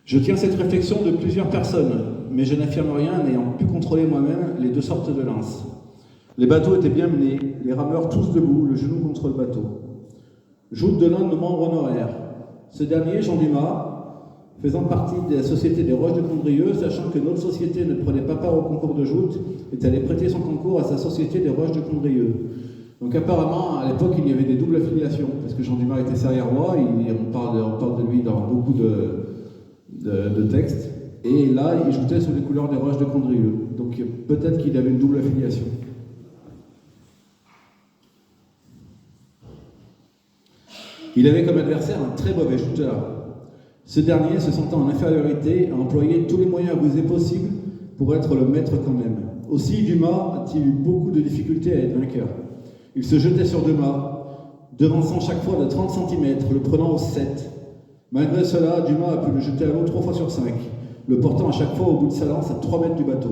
Je tiens cette réflexion de plusieurs personnes, mais je n'affirme rien n'ayant pu contrôler moi-même les 2 sortes de lances. Les bateaux étaient bien menés, les rameurs tous debout, le genou contre le bateau. Joute de l'un de nos membres honoraires. Ce dernier, Jean Dumas, faisant partie de la Société des Roches de Condrieu, sachant que notre société ne prenait pas part au concours de joute, est allé prêter son concours à sa Société des Roches de Condrieu. Donc apparemment, à l'époque, il y avait des doubles affiliations, parce que Jean Dumas était Serrièrois, on parle de lui dans beaucoup de textes, et là, il joutait sous les couleurs des Roches de Condrieu. Donc peut-être qu'il avait une double affiliation. Il avait comme adversaire un très mauvais jouteur. Ce dernier, se sentant en infériorité, a employé tous les moyens rusés possibles pour être le maître quand même. Aussi, Dumas a-t-il eu beaucoup de difficultés à être vainqueur. Il se jetait sur Dumas, devançant chaque fois de 30 cm, le prenant au 7. Malgré cela, Dumas a pu le jeter à l'eau 3 fois sur 5, le portant à chaque fois au bout de sa lance à 3 mètres du bateau.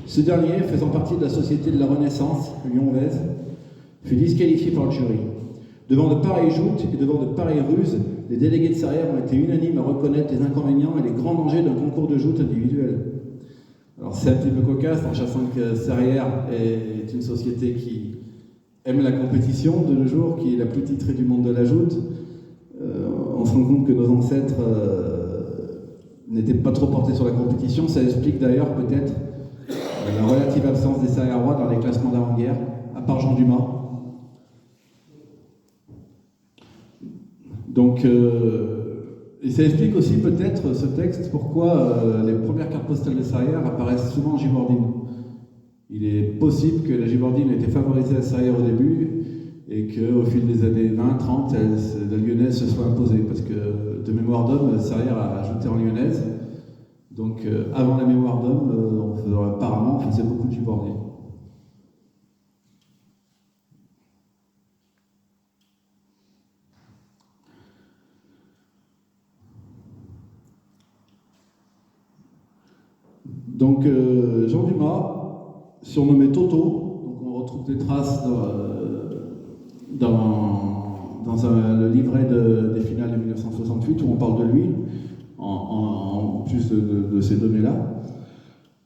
Ce dernier, faisant partie de la Société de la Renaissance, lyonnaise, fut disqualifié par le jury. Devant de pareilles joutes et devant de pareilles ruses, les délégués de Serrières ont été unanimes à reconnaître les inconvénients et les grands dangers d'un concours de joute individuel. Alors c'est un petit peu cocasse, en sachant que Serrières est une société qui aime la compétition de nos jours, qui est la plus titrée du monde de la joute. On se rend compte que nos ancêtres n'étaient pas trop portés sur la compétition. Ça explique d'ailleurs peut-être la relative absence des Serrièrois dans les classements d'avant-guerre, à part Jean Dumas. Donc, et ça explique aussi peut-être ce texte pourquoi les premières cartes postales de Serrières apparaissent souvent en gibordine. Il est possible que la gibordine ait été favorisée à Serrières au début et qu'au fil des années 20-30, la lyonnaise se soit imposée, parce que de mémoire d'homme, Serrières a ajouté en lyonnaise. Donc avant la mémoire d'homme, apparemment, on faisait beaucoup de gibordine. Donc Jean Dumas, surnommé Toto, donc on retrouve des traces dans le livret des finales de 1968 où on parle de lui, en plus de ces données-là,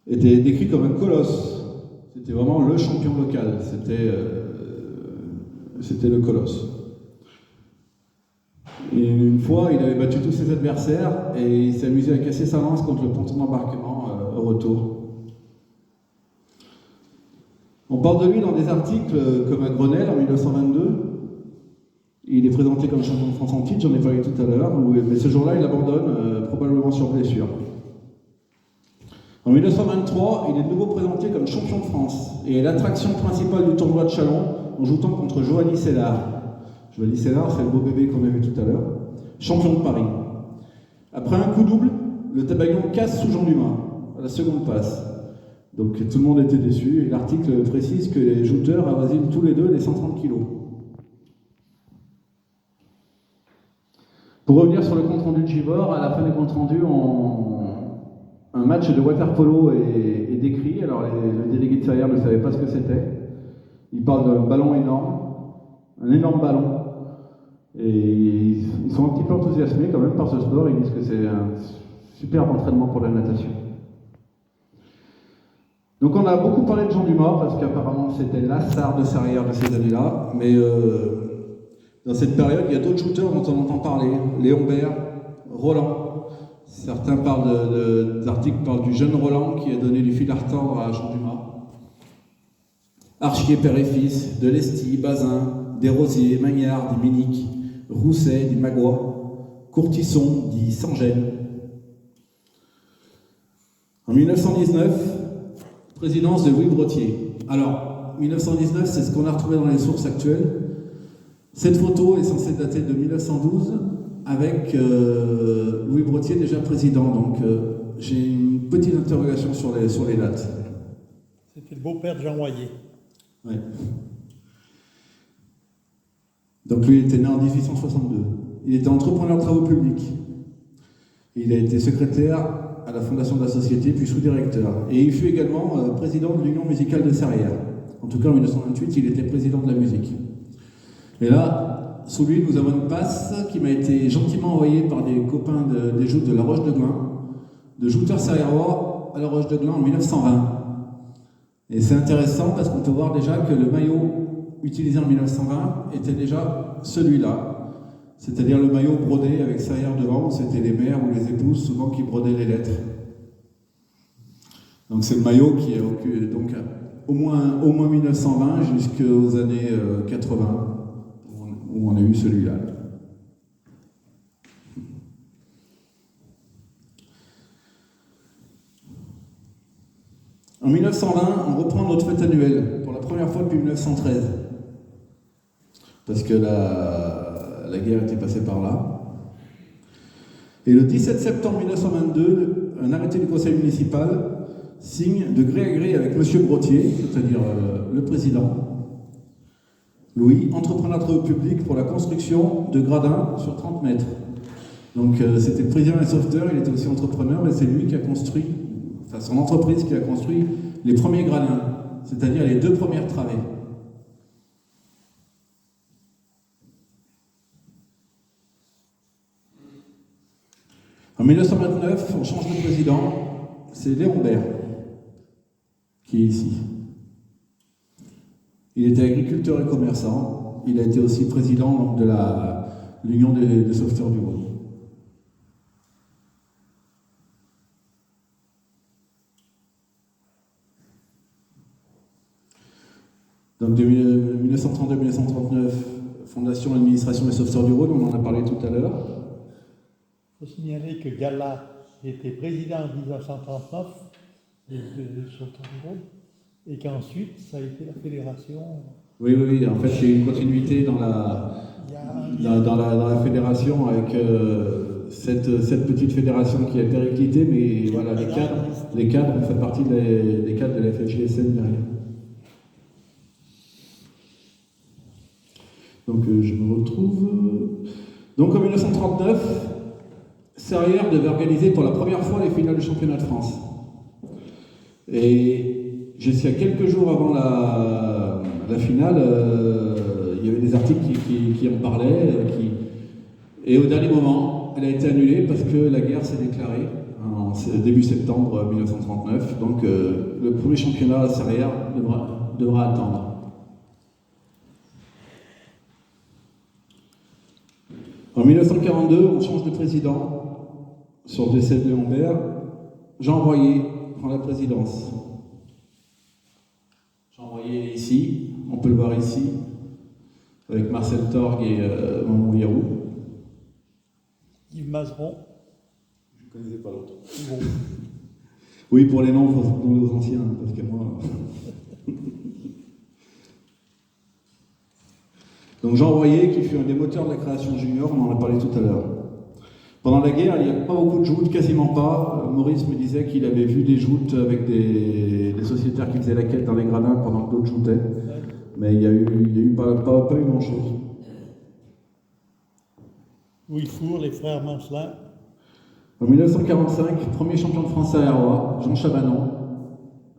était décrit comme un colosse. C'était vraiment le champion local, c'était le colosse. Et une fois, il avait battu tous ses adversaires et il s'est amusé à casser sa lance contre le ponton d'embarquement au retour. On parle de lui dans des articles comme à Grenelle en 1922. Il est présenté comme champion de France en titre, j'en ai parlé tout à l'heure, mais ce jour-là, il abandonne, probablement sur blessure. En 1923, il est de nouveau présenté comme champion de France et est l'attraction principale du tournoi de Châlons en jouant contre Johanny Sellard. Johanny Sellard, c'est le beau bébé qu'on a vu tout à l'heure, champion de Paris. Après un coup double, le tabayon casse sous Jean Dumas, à la seconde passe. Donc tout le monde était déçu, et l'article précise que les jouteurs avoisinent tous les deux les 130 kg. Pour revenir sur le compte-rendu de Givors, à la fin du compte-rendu, un match de water-polo est décrit. Alors le délégué de Serrières ne savait pas ce que c'était. Il parle d'un ballon énorme, un énorme ballon. Et ils sont un petit peu enthousiasmés quand même par ce sport, ils disent que c'est un super entraînement pour la natation. Donc on a beaucoup parlé de Jean Dumas, parce qu'apparemment c'était la star de Sarrières de ces années-là, mais dans cette période, il y a d'autres shooters dont on entend parler, Léon Bert, Roland. Certains d'articles parlent du jeune Roland qui a donné du fil à retordre à Jean Dumas. Archier, père et fils, Delesty, Bazin, Desrosiers, Magnard, dit Minique, Rousset, dit Magua, Courtisson, dit Sans-Gêne. En 1919, présidence de Louis Brottier. Alors, 1919, c'est ce qu'on a retrouvé dans les sources actuelles. Cette photo est censée dater de 1912, avec Louis Brottier déjà président. Donc, j'ai une petite interrogation sur les dates. C'était le beau-père de Jean Royer. Oui. Donc, lui, il était né en 1862. Il était entrepreneur de travaux publics. Il a été secrétaire à la fondation de la société, puis sous-directeur. Et il fut également président de l'Union musicale de Sarrières. En tout cas, en 1928, il était président de la musique. Et là, sous lui, nous avons une passe qui m'a été gentiment envoyée par des copains des joutes de la Roche-de-Glin, de jouteurs sarriérois à la Roche-de-Glin en 1920. Et c'est intéressant parce qu'on peut voir déjà que le maillot utilisé en 1920 était déjà celui-là, c'est-à-dire le maillot brodé avec Sarrières devant, où c'était les mères ou les épouses souvent qui brodaient les lettres. Donc c'est le maillot qui est donc au moins 1920 jusqu'aux années 80, où on a eu celui-là. En 1920, on reprend notre fête annuelle, pour la première fois depuis 1913, parce que la guerre était passée par là. Et le 17 septembre 1922, un arrêté du conseil municipal signe de gré à gré avec M. Brottier, c'est-à-dire le président, Louis, entrepreneur de travaux publics pour la construction de gradins sur 30 mètres. Donc c'était le président et sauveteur, il était aussi entrepreneur, et c'est lui qui a construit, enfin son entreprise qui a construit les premiers gradins, c'est-à-dire les 2 premières travées. En 1929, on change de président, c'est Léon Bert qui est ici. Il était agriculteur et commerçant, il a été aussi président donc, de l'Union des sauveteurs du Rhône. Donc de 1932 à 1939, fondation et administration des sauveteurs du Rhône, on en a parlé tout à l'heure. Il faut signaler que Gala était président en 1939 des sauveteurs du Rhône et qu'ensuite ça a été la fédération. Oui, en fait il y a une continuité dans la fédération avec cette petite fédération qui a été périclitée, mais voilà, les cadres ont fait partie des cadres de la FFJSN derrière. Donc je me retrouve. Donc en 1939, Sarrières devait organiser pour la première fois les finales du championnat de France. Et jusqu'à quelques jours avant la finale, il y avait des articles qui en parlaient. Et au dernier moment, elle a été annulée parce que la guerre s'est déclarée en début septembre 1939. Donc le premier championnat à Sarrières devra attendre. En 1942, on change de président. Sur le décès de Léon Bert, Jean Royer prend la présidence. Jean Royer est ici, on peut le voir ici, avec Marcel Torgue et Maman Virou. Yves Mazeron. Je ne connaissais pas l'autre. Bon. Oui, pour les noms, il faut demander aux anciens, parce que moi... Donc Jean Royer, qui fut un des moteurs de la création junior, on en a parlé tout à l'heure. Pendant la guerre, il n'y a pas beaucoup de joutes, quasiment pas. Maurice me disait qu'il avait vu des joutes avec des sociétaires qui faisaient la quête dans les gradins pendant que d'autres joutaient. Mais il n'y a eu pas eu grand-chose. Louis Four, les frères Mancelin. En 1945, premier champion de France aérois, Jean Chabanon,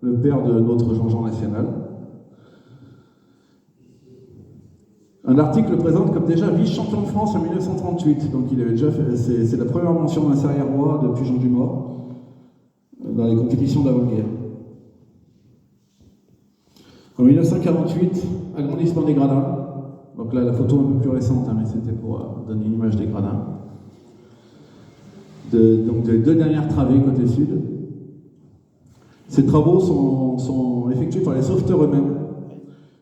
le père de notre Jean-Jean national. Un article le présente comme déjà vice-champion de France en 1938, donc il avait déjà fait, c'est la première mention d'un Serrières-Roi depuis Jean Dumas dans les compétitions d'avant-guerre. En 1948, agrandissement des gradins. Donc là, la photo un peu plus récente, hein, mais c'était pour donner une image des gradins. Donc des deux dernières travées côté sud. Ces travaux sont effectués par les sauveteurs eux-mêmes,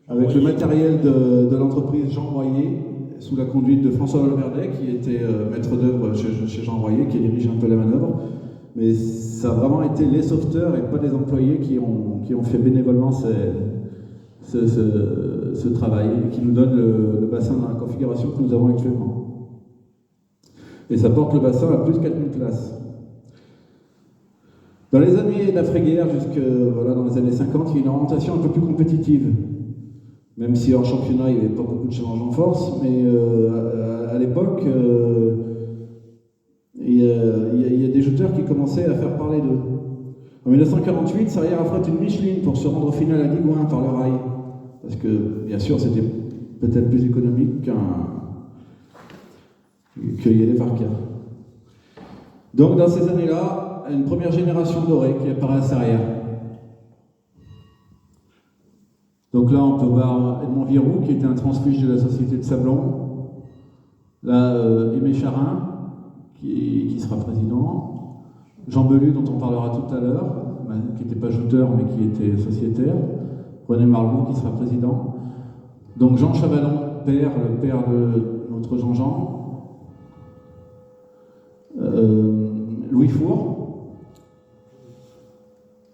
avec le matériel de l'entreprise Jean Royer, sous la conduite de François Valverde, qui était maître d'œuvre chez Jean Royer, qui a dirigé un peu la manœuvre. Mais ça a vraiment été les sauveteurs et pas les employés qui ont fait bénévolement ce travail, et qui nous donne le bassin dans la configuration que nous avons actuellement. Et ça porte le bassin à plus de 4000 places. Dans les années d'après-guerre, dans les années 50, il y a une orientation un peu plus compétitive. Même si hors championnat, il n'y avait pas beaucoup de challenges en force, mais à l'époque, il y a des shooters qui commençaient à faire parler d'eux. En 1948, Serrières affrète une Micheline pour se rendre au final à Digoin par le rail. Parce que, bien sûr, c'était peut-être plus économique que y aller par cœur. Donc, dans ces années-là, une première génération dorée qui apparaît à Serrières. Donc là, on peut voir Edmond Virou, qui était un transfuge de la société de Sablon. Là, Aimé Charin, qui sera président. Jean Belu, dont on parlera tout à l'heure, qui n'était pas jouteur, mais qui était sociétaire. René Marlot, qui sera président. Donc Jean Chavalon, le père de notre Jean-Jean. Louis Four.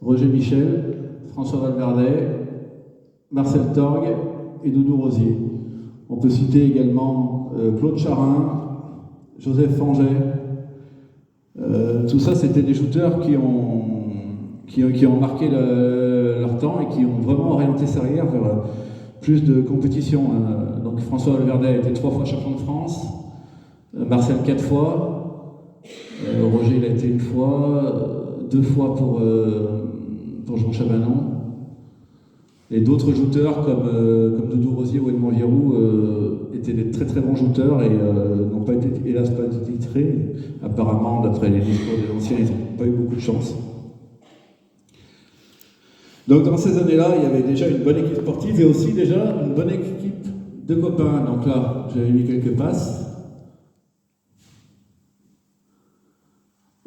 Roger Michel, François Valverde, Marcel Torgue et Doudou Rosier. On peut citer également Claude Charin, Joseph Fanget. Tout ça, c'était des shooters qui ont marqué leur temps et qui ont vraiment orienté Serrières vers plus de compétition. Donc François Valverde a été 3 fois champion de France, Marcel 4 fois, Roger il a été 1 fois, 2 fois pour Jean Chabanon. Et d'autres shooters comme Doudou Rosier ou Edmond Virou étaient des très très bons shooters et n'ont pas été, hélas, pas été titrés. Apparemment, d'après les discours des anciens, ils n'ont pas eu beaucoup de chance. Donc dans ces années-là, il y avait déjà une bonne équipe sportive et aussi déjà une bonne équipe de copains. Donc là, j'avais mis quelques passes.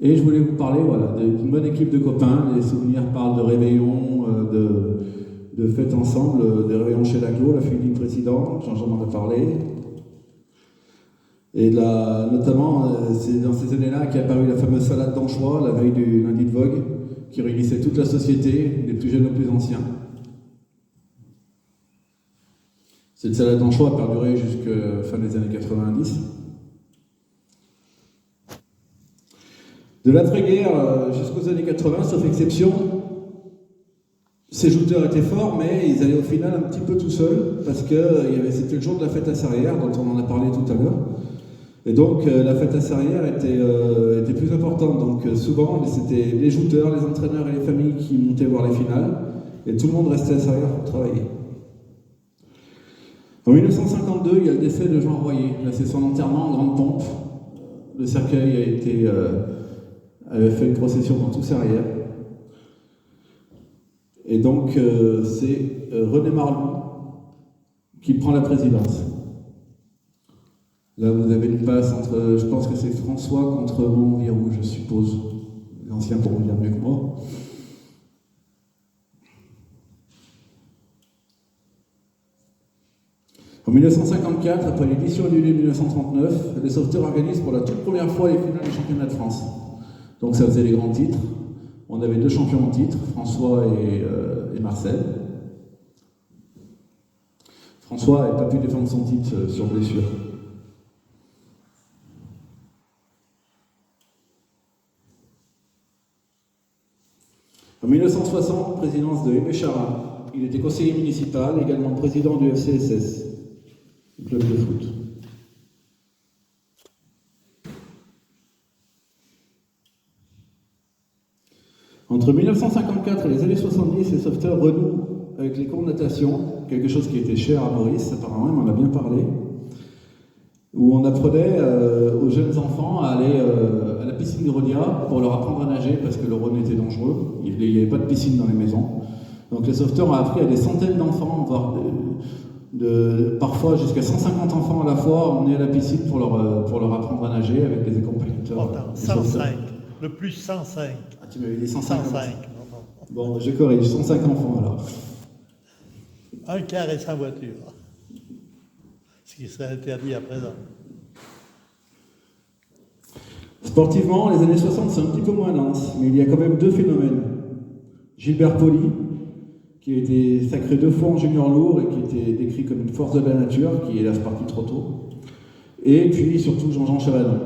Et je voulais vous parler d'une bonne équipe de copains. Les souvenirs parlent de réveillons, de fêtes ensemble, des réveillons chez Laglo, la fille du président, Jean-Jean m'en a parlé. Et là, notamment, c'est dans ces années-là qu'est apparue la fameuse salade d'anchois, la veille du lundi de Vogue, qui réunissait toute la société, des plus jeunes aux plus anciens. Cette salade d'anchois a perduré jusqu'à fin des années 90. De l'après-guerre jusqu'aux années 80, sauf exception, ces shooters étaient forts, mais ils allaient au final un petit peu tout seuls, parce que c'était le jour de la fête à Serrières, dont on en a parlé tout à l'heure. Et donc la fête à Serrières était plus importante. Donc souvent, c'était les shooters, les entraîneurs et les familles qui montaient voir les finales, et tout le monde restait à Serrières pour travailler. En 1952, il y a le décès de Jean Royer. Là, c'est son enterrement en grande pompe. Le cercueil avait fait une procession dans tout Serrières. Et donc, c'est René Marlou qui prend la présidence. Là, vous avez une passe entre, je pense que c'est François contre Montvirou, je suppose. Les anciens pourront dire mieux que moi. En 1954, après l'édition annulée 1939, les sauveteurs organisent pour la toute première fois les finales du championnat de France. Donc ça faisait les grands titres. On avait 2 champions en titre, François et Marcel. François n'avait pas pu défendre son titre sur blessure. En 1960, présidence de Aimé Charin. Il était conseiller municipal, également président du FCSS, le club de foot. Entre 1954 et les années 70, les sauveteurs renouent avec les cours de natation quelque chose qui était cher à Maurice, apparemment, il m'en a bien parlé, où on apprenait aux jeunes enfants à aller à la piscine de Rodia pour leur apprendre à nager parce que le Rhône était dangereux, il n'y avait pas de piscine dans les maisons. Donc les sauveteurs ont appris à des centaines d'enfants, voire parfois jusqu'à 150 enfants à la fois, emmenés à la piscine pour leur apprendre à nager avec des accompagnateurs. 105, le plus 105. Ah, tu m'avais dit 105. 105. Bon, je corrige, 105 enfants alors. Un quart et sa voiture, ce qui serait interdit à présent. Sportivement, les années 60, c'est un petit peu moins dense, mais il y a quand même deux phénomènes. Gilbert Poli, qui a été sacré 2 fois en junior lourd et qui était décrit comme une force de la nature, qui est hélas parti trop tôt. Et puis surtout Jean-Jean Chabanon.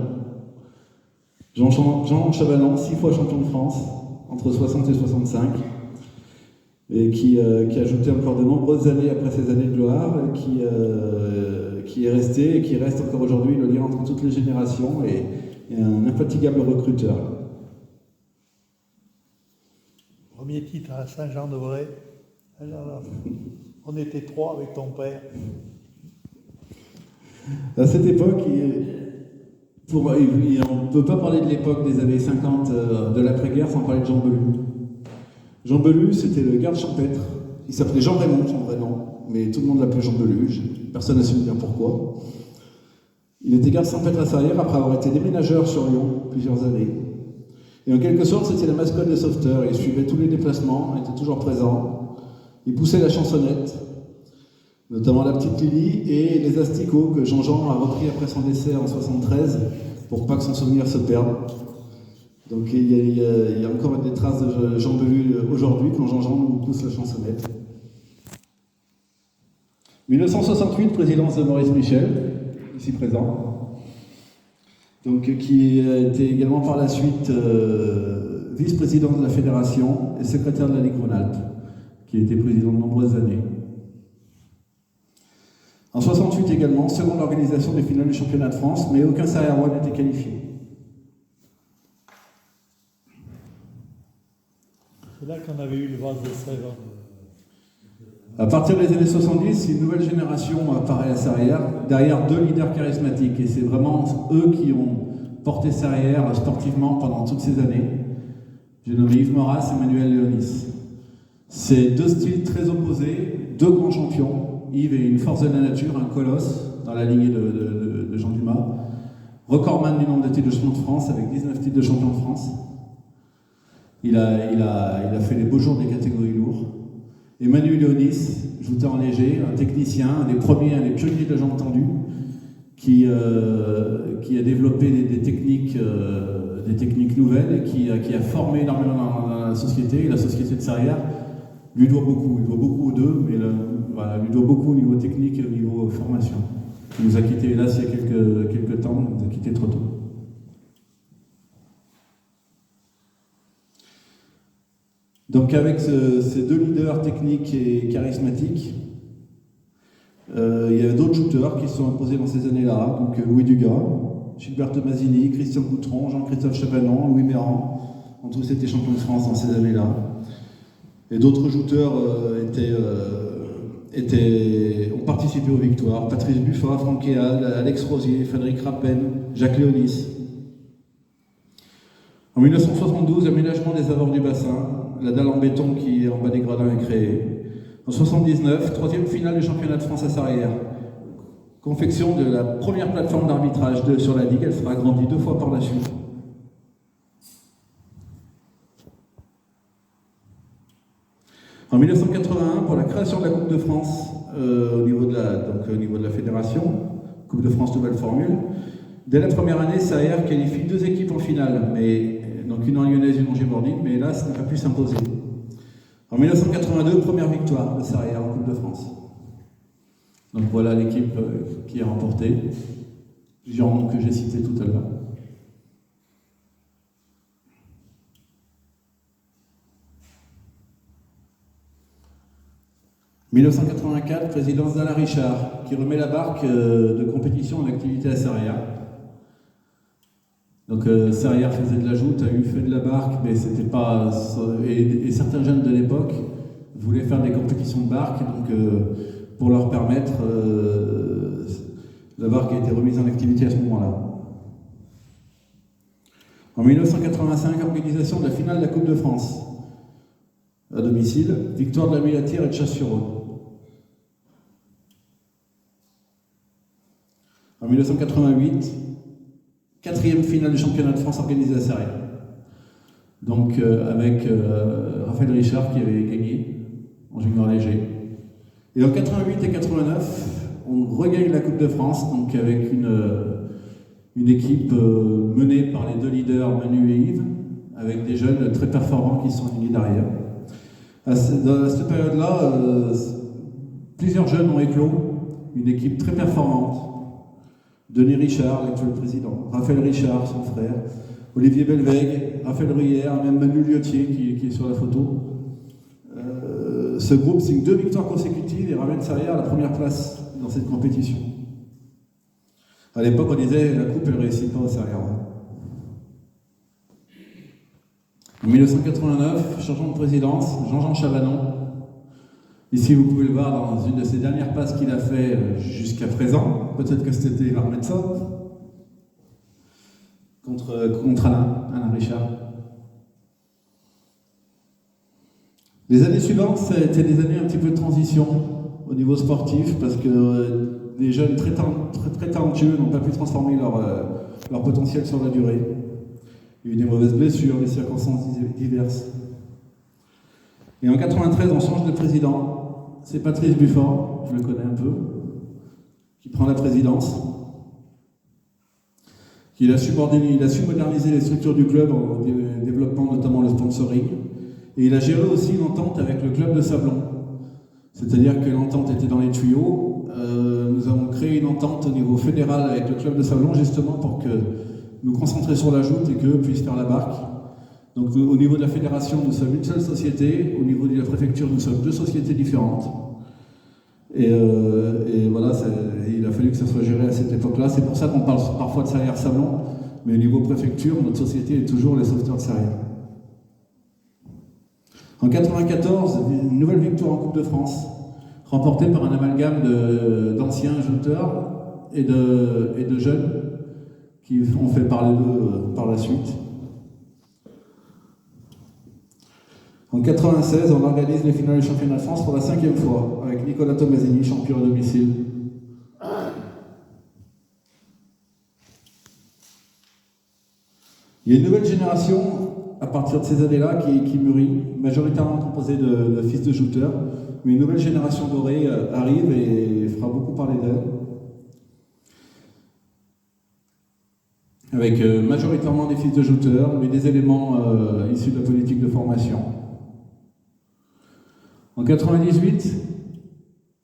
Jean Chabanon, 6 fois champion de France, entre 60 et 65, et qui ajoutait encore de nombreuses années après ces années de gloire, qui est resté et qui reste encore aujourd'hui le lien entre toutes les générations et un infatigable recruteur. Premier titre à Saint-Jean-de-Bray. Alors, on était 3 avec ton père. À cette époque, on ne peut pas parler de l'époque des années 50 de l'après-guerre sans parler de Jean Belu. Jean Belu, c'était le garde champêtre. Il s'appelait Jean Raymond, son vrai nom, mais tout le monde l'appelait Jean Belu. Personne n'a su me dire pourquoi. Il était garde champêtre à Sarrières après avoir été déménageur sur Lyon plusieurs années. Et en quelque sorte, c'était la mascotte des sauveteurs. Il suivait tous les déplacements, était toujours présent. Il poussait la chansonnette, notamment la petite Lily et les asticots que Jean-Jean a repris après son décès en 73 pour pas que son souvenir se perde. Donc il y a encore des traces de Jean Belu aujourd'hui quand Jean-Jean nous pousse la chansonnette. 1968, présidence de Maurice Michel, ici présent, donc, qui a été également par la suite vice-président de la fédération et secrétaire de la Ligue Rhône-Alpes, qui a été président de nombreuses années. En 68 également, seconde organisation des finales du championnat de France, mais aucun Sarriérois n'était qualifié. C'est là qu'on avait eu le vase de Sèvres. À partir des années 70, une nouvelle génération apparaît à Sarrières, derrière 2 leaders charismatiques, et c'est vraiment eux qui ont porté Sarrières sportivement pendant toutes ces années. J'ai nommé Yves Moras et Manuel Léonis. C'est 2 styles très opposés, 2 grands champions. Yves est une force de la nature, un colosse, dans la lignée de Jean Dumas. Recordman du nombre de titres de champion de France, avec 19 titres de champion de France. Il a fait les beaux jours des catégories lourdes. Et Manu Léonis, jouteur en léger, un technicien, un des premiers, un des pionniers de la jambe tendue, qui a développé des techniques nouvelles et qui a formé énormément dans la société. Et la société de Sarrières lui doit beaucoup. Il doit beaucoup aux deux, mais lui doit beaucoup au niveau technique et au niveau formation. Il nous a quittés, hélas, il y a quelques temps, il nous a quittés trop tôt. Donc avec ces 2 leaders techniques et charismatiques, il y avait d'autres shooters qui se sont imposés dans ces années-là, donc Louis Dugas, Gilbert Tommasini, Christian Goutron, Jean-Christophe Chabanon, Louis Méran, ont tous été champions de France dans ces années-là. Et d'autres shooters ont participé aux victoires, Patrice Buffat, Franck Héal, Alex Rosier, Frédéric Rappen, Jacques Léonis. En 1972, aménagement des abords du bassin, la dalle en béton qui est en bas des gradins est créée. En 1979, 3e finale du championnat de France à Sarrières. Confection de la première plateforme d'arbitrage sur la Ligue, elle sera agrandie 2 fois par la suite. En 1981, pour la création de la Coupe de France au niveau de la fédération, Coupe de France nouvelle formule, dès la première année, Sarrières qualifie 2 équipes en finale, donc une en lyonnaise et une en gébordique, mais là, ça n'a pas pu s'imposer. En 1982, première victoire de Sarrières en Coupe de France. Donc voilà l'équipe qui a remporté, plusieurs noms que j'ai cités tout à l'heure. « 1984, présidence d'Alain Richard, qui remet la barque de compétition en activité à Sarrières. Donc Sarrières faisait de la joute, a eu fait de la barque, mais c'était pas... Et certains jeunes de l'époque voulaient faire des compétitions de barques, donc pour leur permettre, la barque a été remise en activité à ce moment-là. En 1985, organisation de la finale de la Coupe de France à domicile, victoire de la Mulatière et de Chasse-sur-Rhône. En 1988, quatrième finale du championnat de France organisée à Sarrières. Donc avec Raphaël Richard qui avait gagné en junior léger. Et en 88 et 89, on regagne la Coupe de France, donc avec une équipe menée par les deux leaders Manu et Yves, avec des jeunes très performants qui sont alignés derrière. À cette période-là, plusieurs jeunes ont éclos, une équipe très performante. Denis Richard, l'actuel président, Raphaël Richard, son frère, Olivier Belvègue, Raphaël Ruyère, même Manu Liotier qui est sur la photo. Ce groupe signe 2 victoires consécutives et ramène Sarrières à la première place dans cette compétition. À l'époque, on disait la coupe, elle ne réussit pas au Sarrières. En 1989, changement de présidence, Jean-Jean Chavanon. Ici, vous pouvez le voir dans une de ses dernières passes qu'il a fait jusqu'à présent. Peut-être que c'était il va remettre ça. Contre Alain Richard. Les années suivantes, ça a été des années un petit peu de transition au niveau sportif, parce que des jeunes très talentueux n'ont pas pu transformer leur potentiel sur la durée. Il y a eu des mauvaises blessures, des circonstances diverses. Et en 1993, on change de président. C'est Patrice Bufford, je le connais un peu, qui prend la présidence. Il a su moderniser les structures du club en développant notamment le sponsoring. Et il a géré aussi l'entente avec le club de Sablon. C'est-à-dire que l'entente était dans les tuyaux. Nous avons créé une entente au niveau fédéral avec le club de Sablon, justement pour que nous concentrer sur la joute et qu'eux puissent faire la barque. Donc au niveau de la fédération, nous sommes une seule société. Au niveau de la préfecture, nous sommes 2 sociétés différentes. Et voilà, il a fallu que ça soit géré à cette époque-là. C'est pour ça qu'on parle parfois de Sarrières-Sablon, mais au niveau préfecture, notre société est toujours les sauveteurs de Sarrières. En 1994, une nouvelle victoire en Coupe de France, remportée par un amalgame d'anciens jouteurs et de jeunes qui ont fait parler d'eux par la suite. En 1996, on organise les finales du championnat de France pour la 5e fois, avec Nicolas Tomasini, champion à domicile. Il y a une nouvelle génération, à partir de ces années-là, qui mûrit, majoritairement composée de fils de jouteurs, mais une nouvelle génération dorée arrive et fera beaucoup parler d'elle. Avec majoritairement des fils de jouteurs, mais des éléments issus de la politique de formation. En 1998,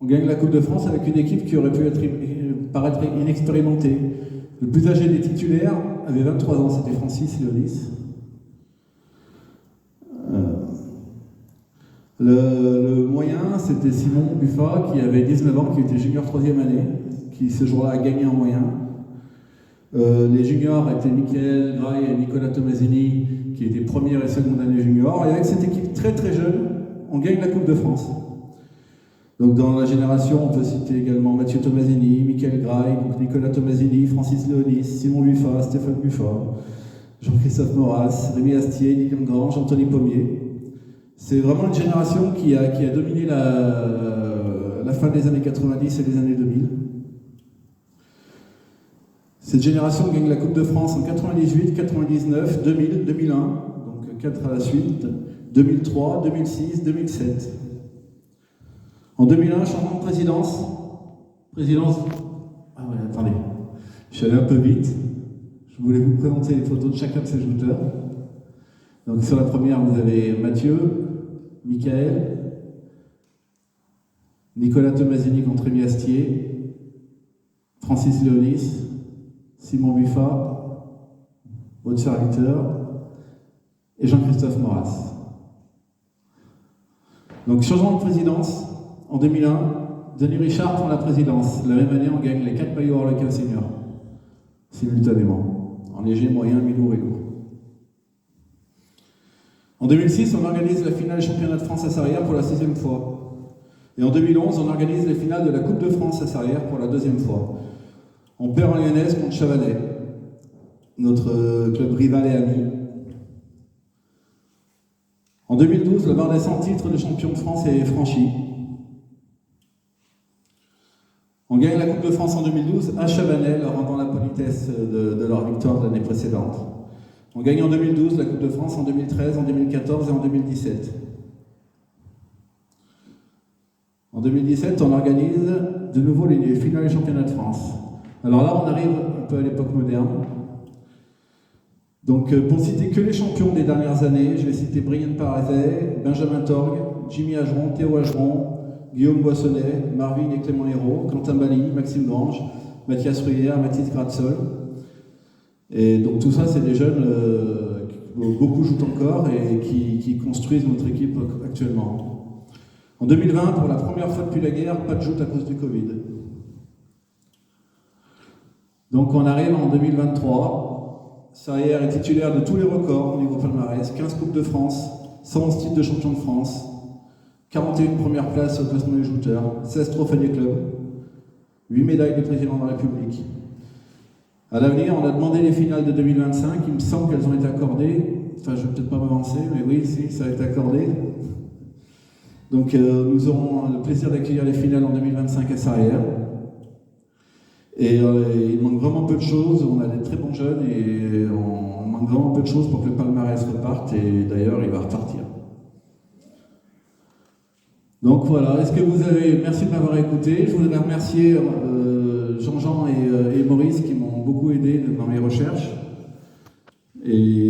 on gagne la Coupe de France avec une équipe qui aurait pu paraître inexpérimentée. Le plus âgé des titulaires avait 23 ans, c'était Francis Léonis. Le moyen, c'était Simon Buffat, qui avait 19 ans, qui était junior 3e année, qui ce jour-là a gagné en moyen. Les juniors étaient Michael Graille et Nicolas Tomasini, qui étaient première et seconde année junior. Et avec cette équipe très très jeune, on gagne la Coupe de France. Donc dans la génération, on peut citer également Mathieu Tomasini, Michael Graille, donc Nicolas Tomasini, Francis Léonis, Simon Buffat, Stéphane Buffat, Jean-Christophe Maurras, Rémi Astier, Guillaume Grange, Anthony Pommier. C'est vraiment une génération qui a dominé la fin des années 90 et les années 2000. Cette génération gagne la Coupe de France en 98, 99, 2000, 2001, donc 4 à la suite, 2003, 2006, 2007. En 2001, changement de présidence. Ah ouais, attendez, je suis allé un peu vite. Je voulais vous présenter les photos de chacun de ces jouteurs. Donc sur la première, vous avez Mathieu, Michael, Nicolas Tomasini contre Rémi Astier, Francis Léonis, Simon Buffat, votre serviteur, et Jean-Christophe Maurras. Donc changement de présidence, en 2001, Denis Richard prend la présidence. La même année, on gagne les 4 maillots Harlequin senior, simultanément, en léger, moyen, mi-lourd et lourd. En En 2006, on organise la finale du championnat de France à Sarrières pour la 6e fois. Et en 2011, on organise les finales de la Coupe de France à Sarrières pour la 2e fois. On perd en lyonnaise contre Chavanais, notre club rival et ami. En 2012, la barre des 100 titres de champion de France est franchie. On gagne la Coupe de France en 2012 à Chavanais, leur rendant la politesse de leur victoire de l'année précédente. On gagne en 2012 la Coupe de France, en 2013, en 2014 et en 2017. En 2017, on organise de nouveau les finales du championnat de France. Alors là, on arrive un peu à l'époque moderne. Donc, pour citer que les champions des dernières années, je vais citer Brian Parazet, Benjamin Torgue, Jimmy Ageron, Théo Ageron, Guillaume Boissonnet, Marvin et Clément Hérault, Quentin Bally, Maxime Grange, Mathias Ruyère, Mathis Gratsol. Et donc tout ça, c'est des jeunes, beaucoup jouent encore et qui construisent notre équipe actuellement. En 2020, pour la première fois depuis la guerre, pas de joute à cause du Covid. Donc on arrive en 2023. Sarrières est titulaire de tous les records au niveau palmarès, 15 Coupes de France, 111 titres de champion de France, 41 premières places au classement des jouteurs, 16 trophées des clubs, 8 médailles de président de la République. À l'avenir, on a demandé les finales de 2025, il me semble qu'elles ont été accordées, enfin je ne vais peut-être pas m'avancer, mais oui, si, ça a été accordé. Donc nous aurons le plaisir d'accueillir les finales en 2025 à Sarrières. Et il manque vraiment peu de choses, on a des très bons jeunes et on manque vraiment peu de choses pour que le palmarès reparte, et d'ailleurs il va repartir. Donc voilà, est-ce que vous avez... Merci de m'avoir écouté. Je voudrais remercier Jean-Jean et Maurice qui m'ont beaucoup aidé dans mes recherches. Et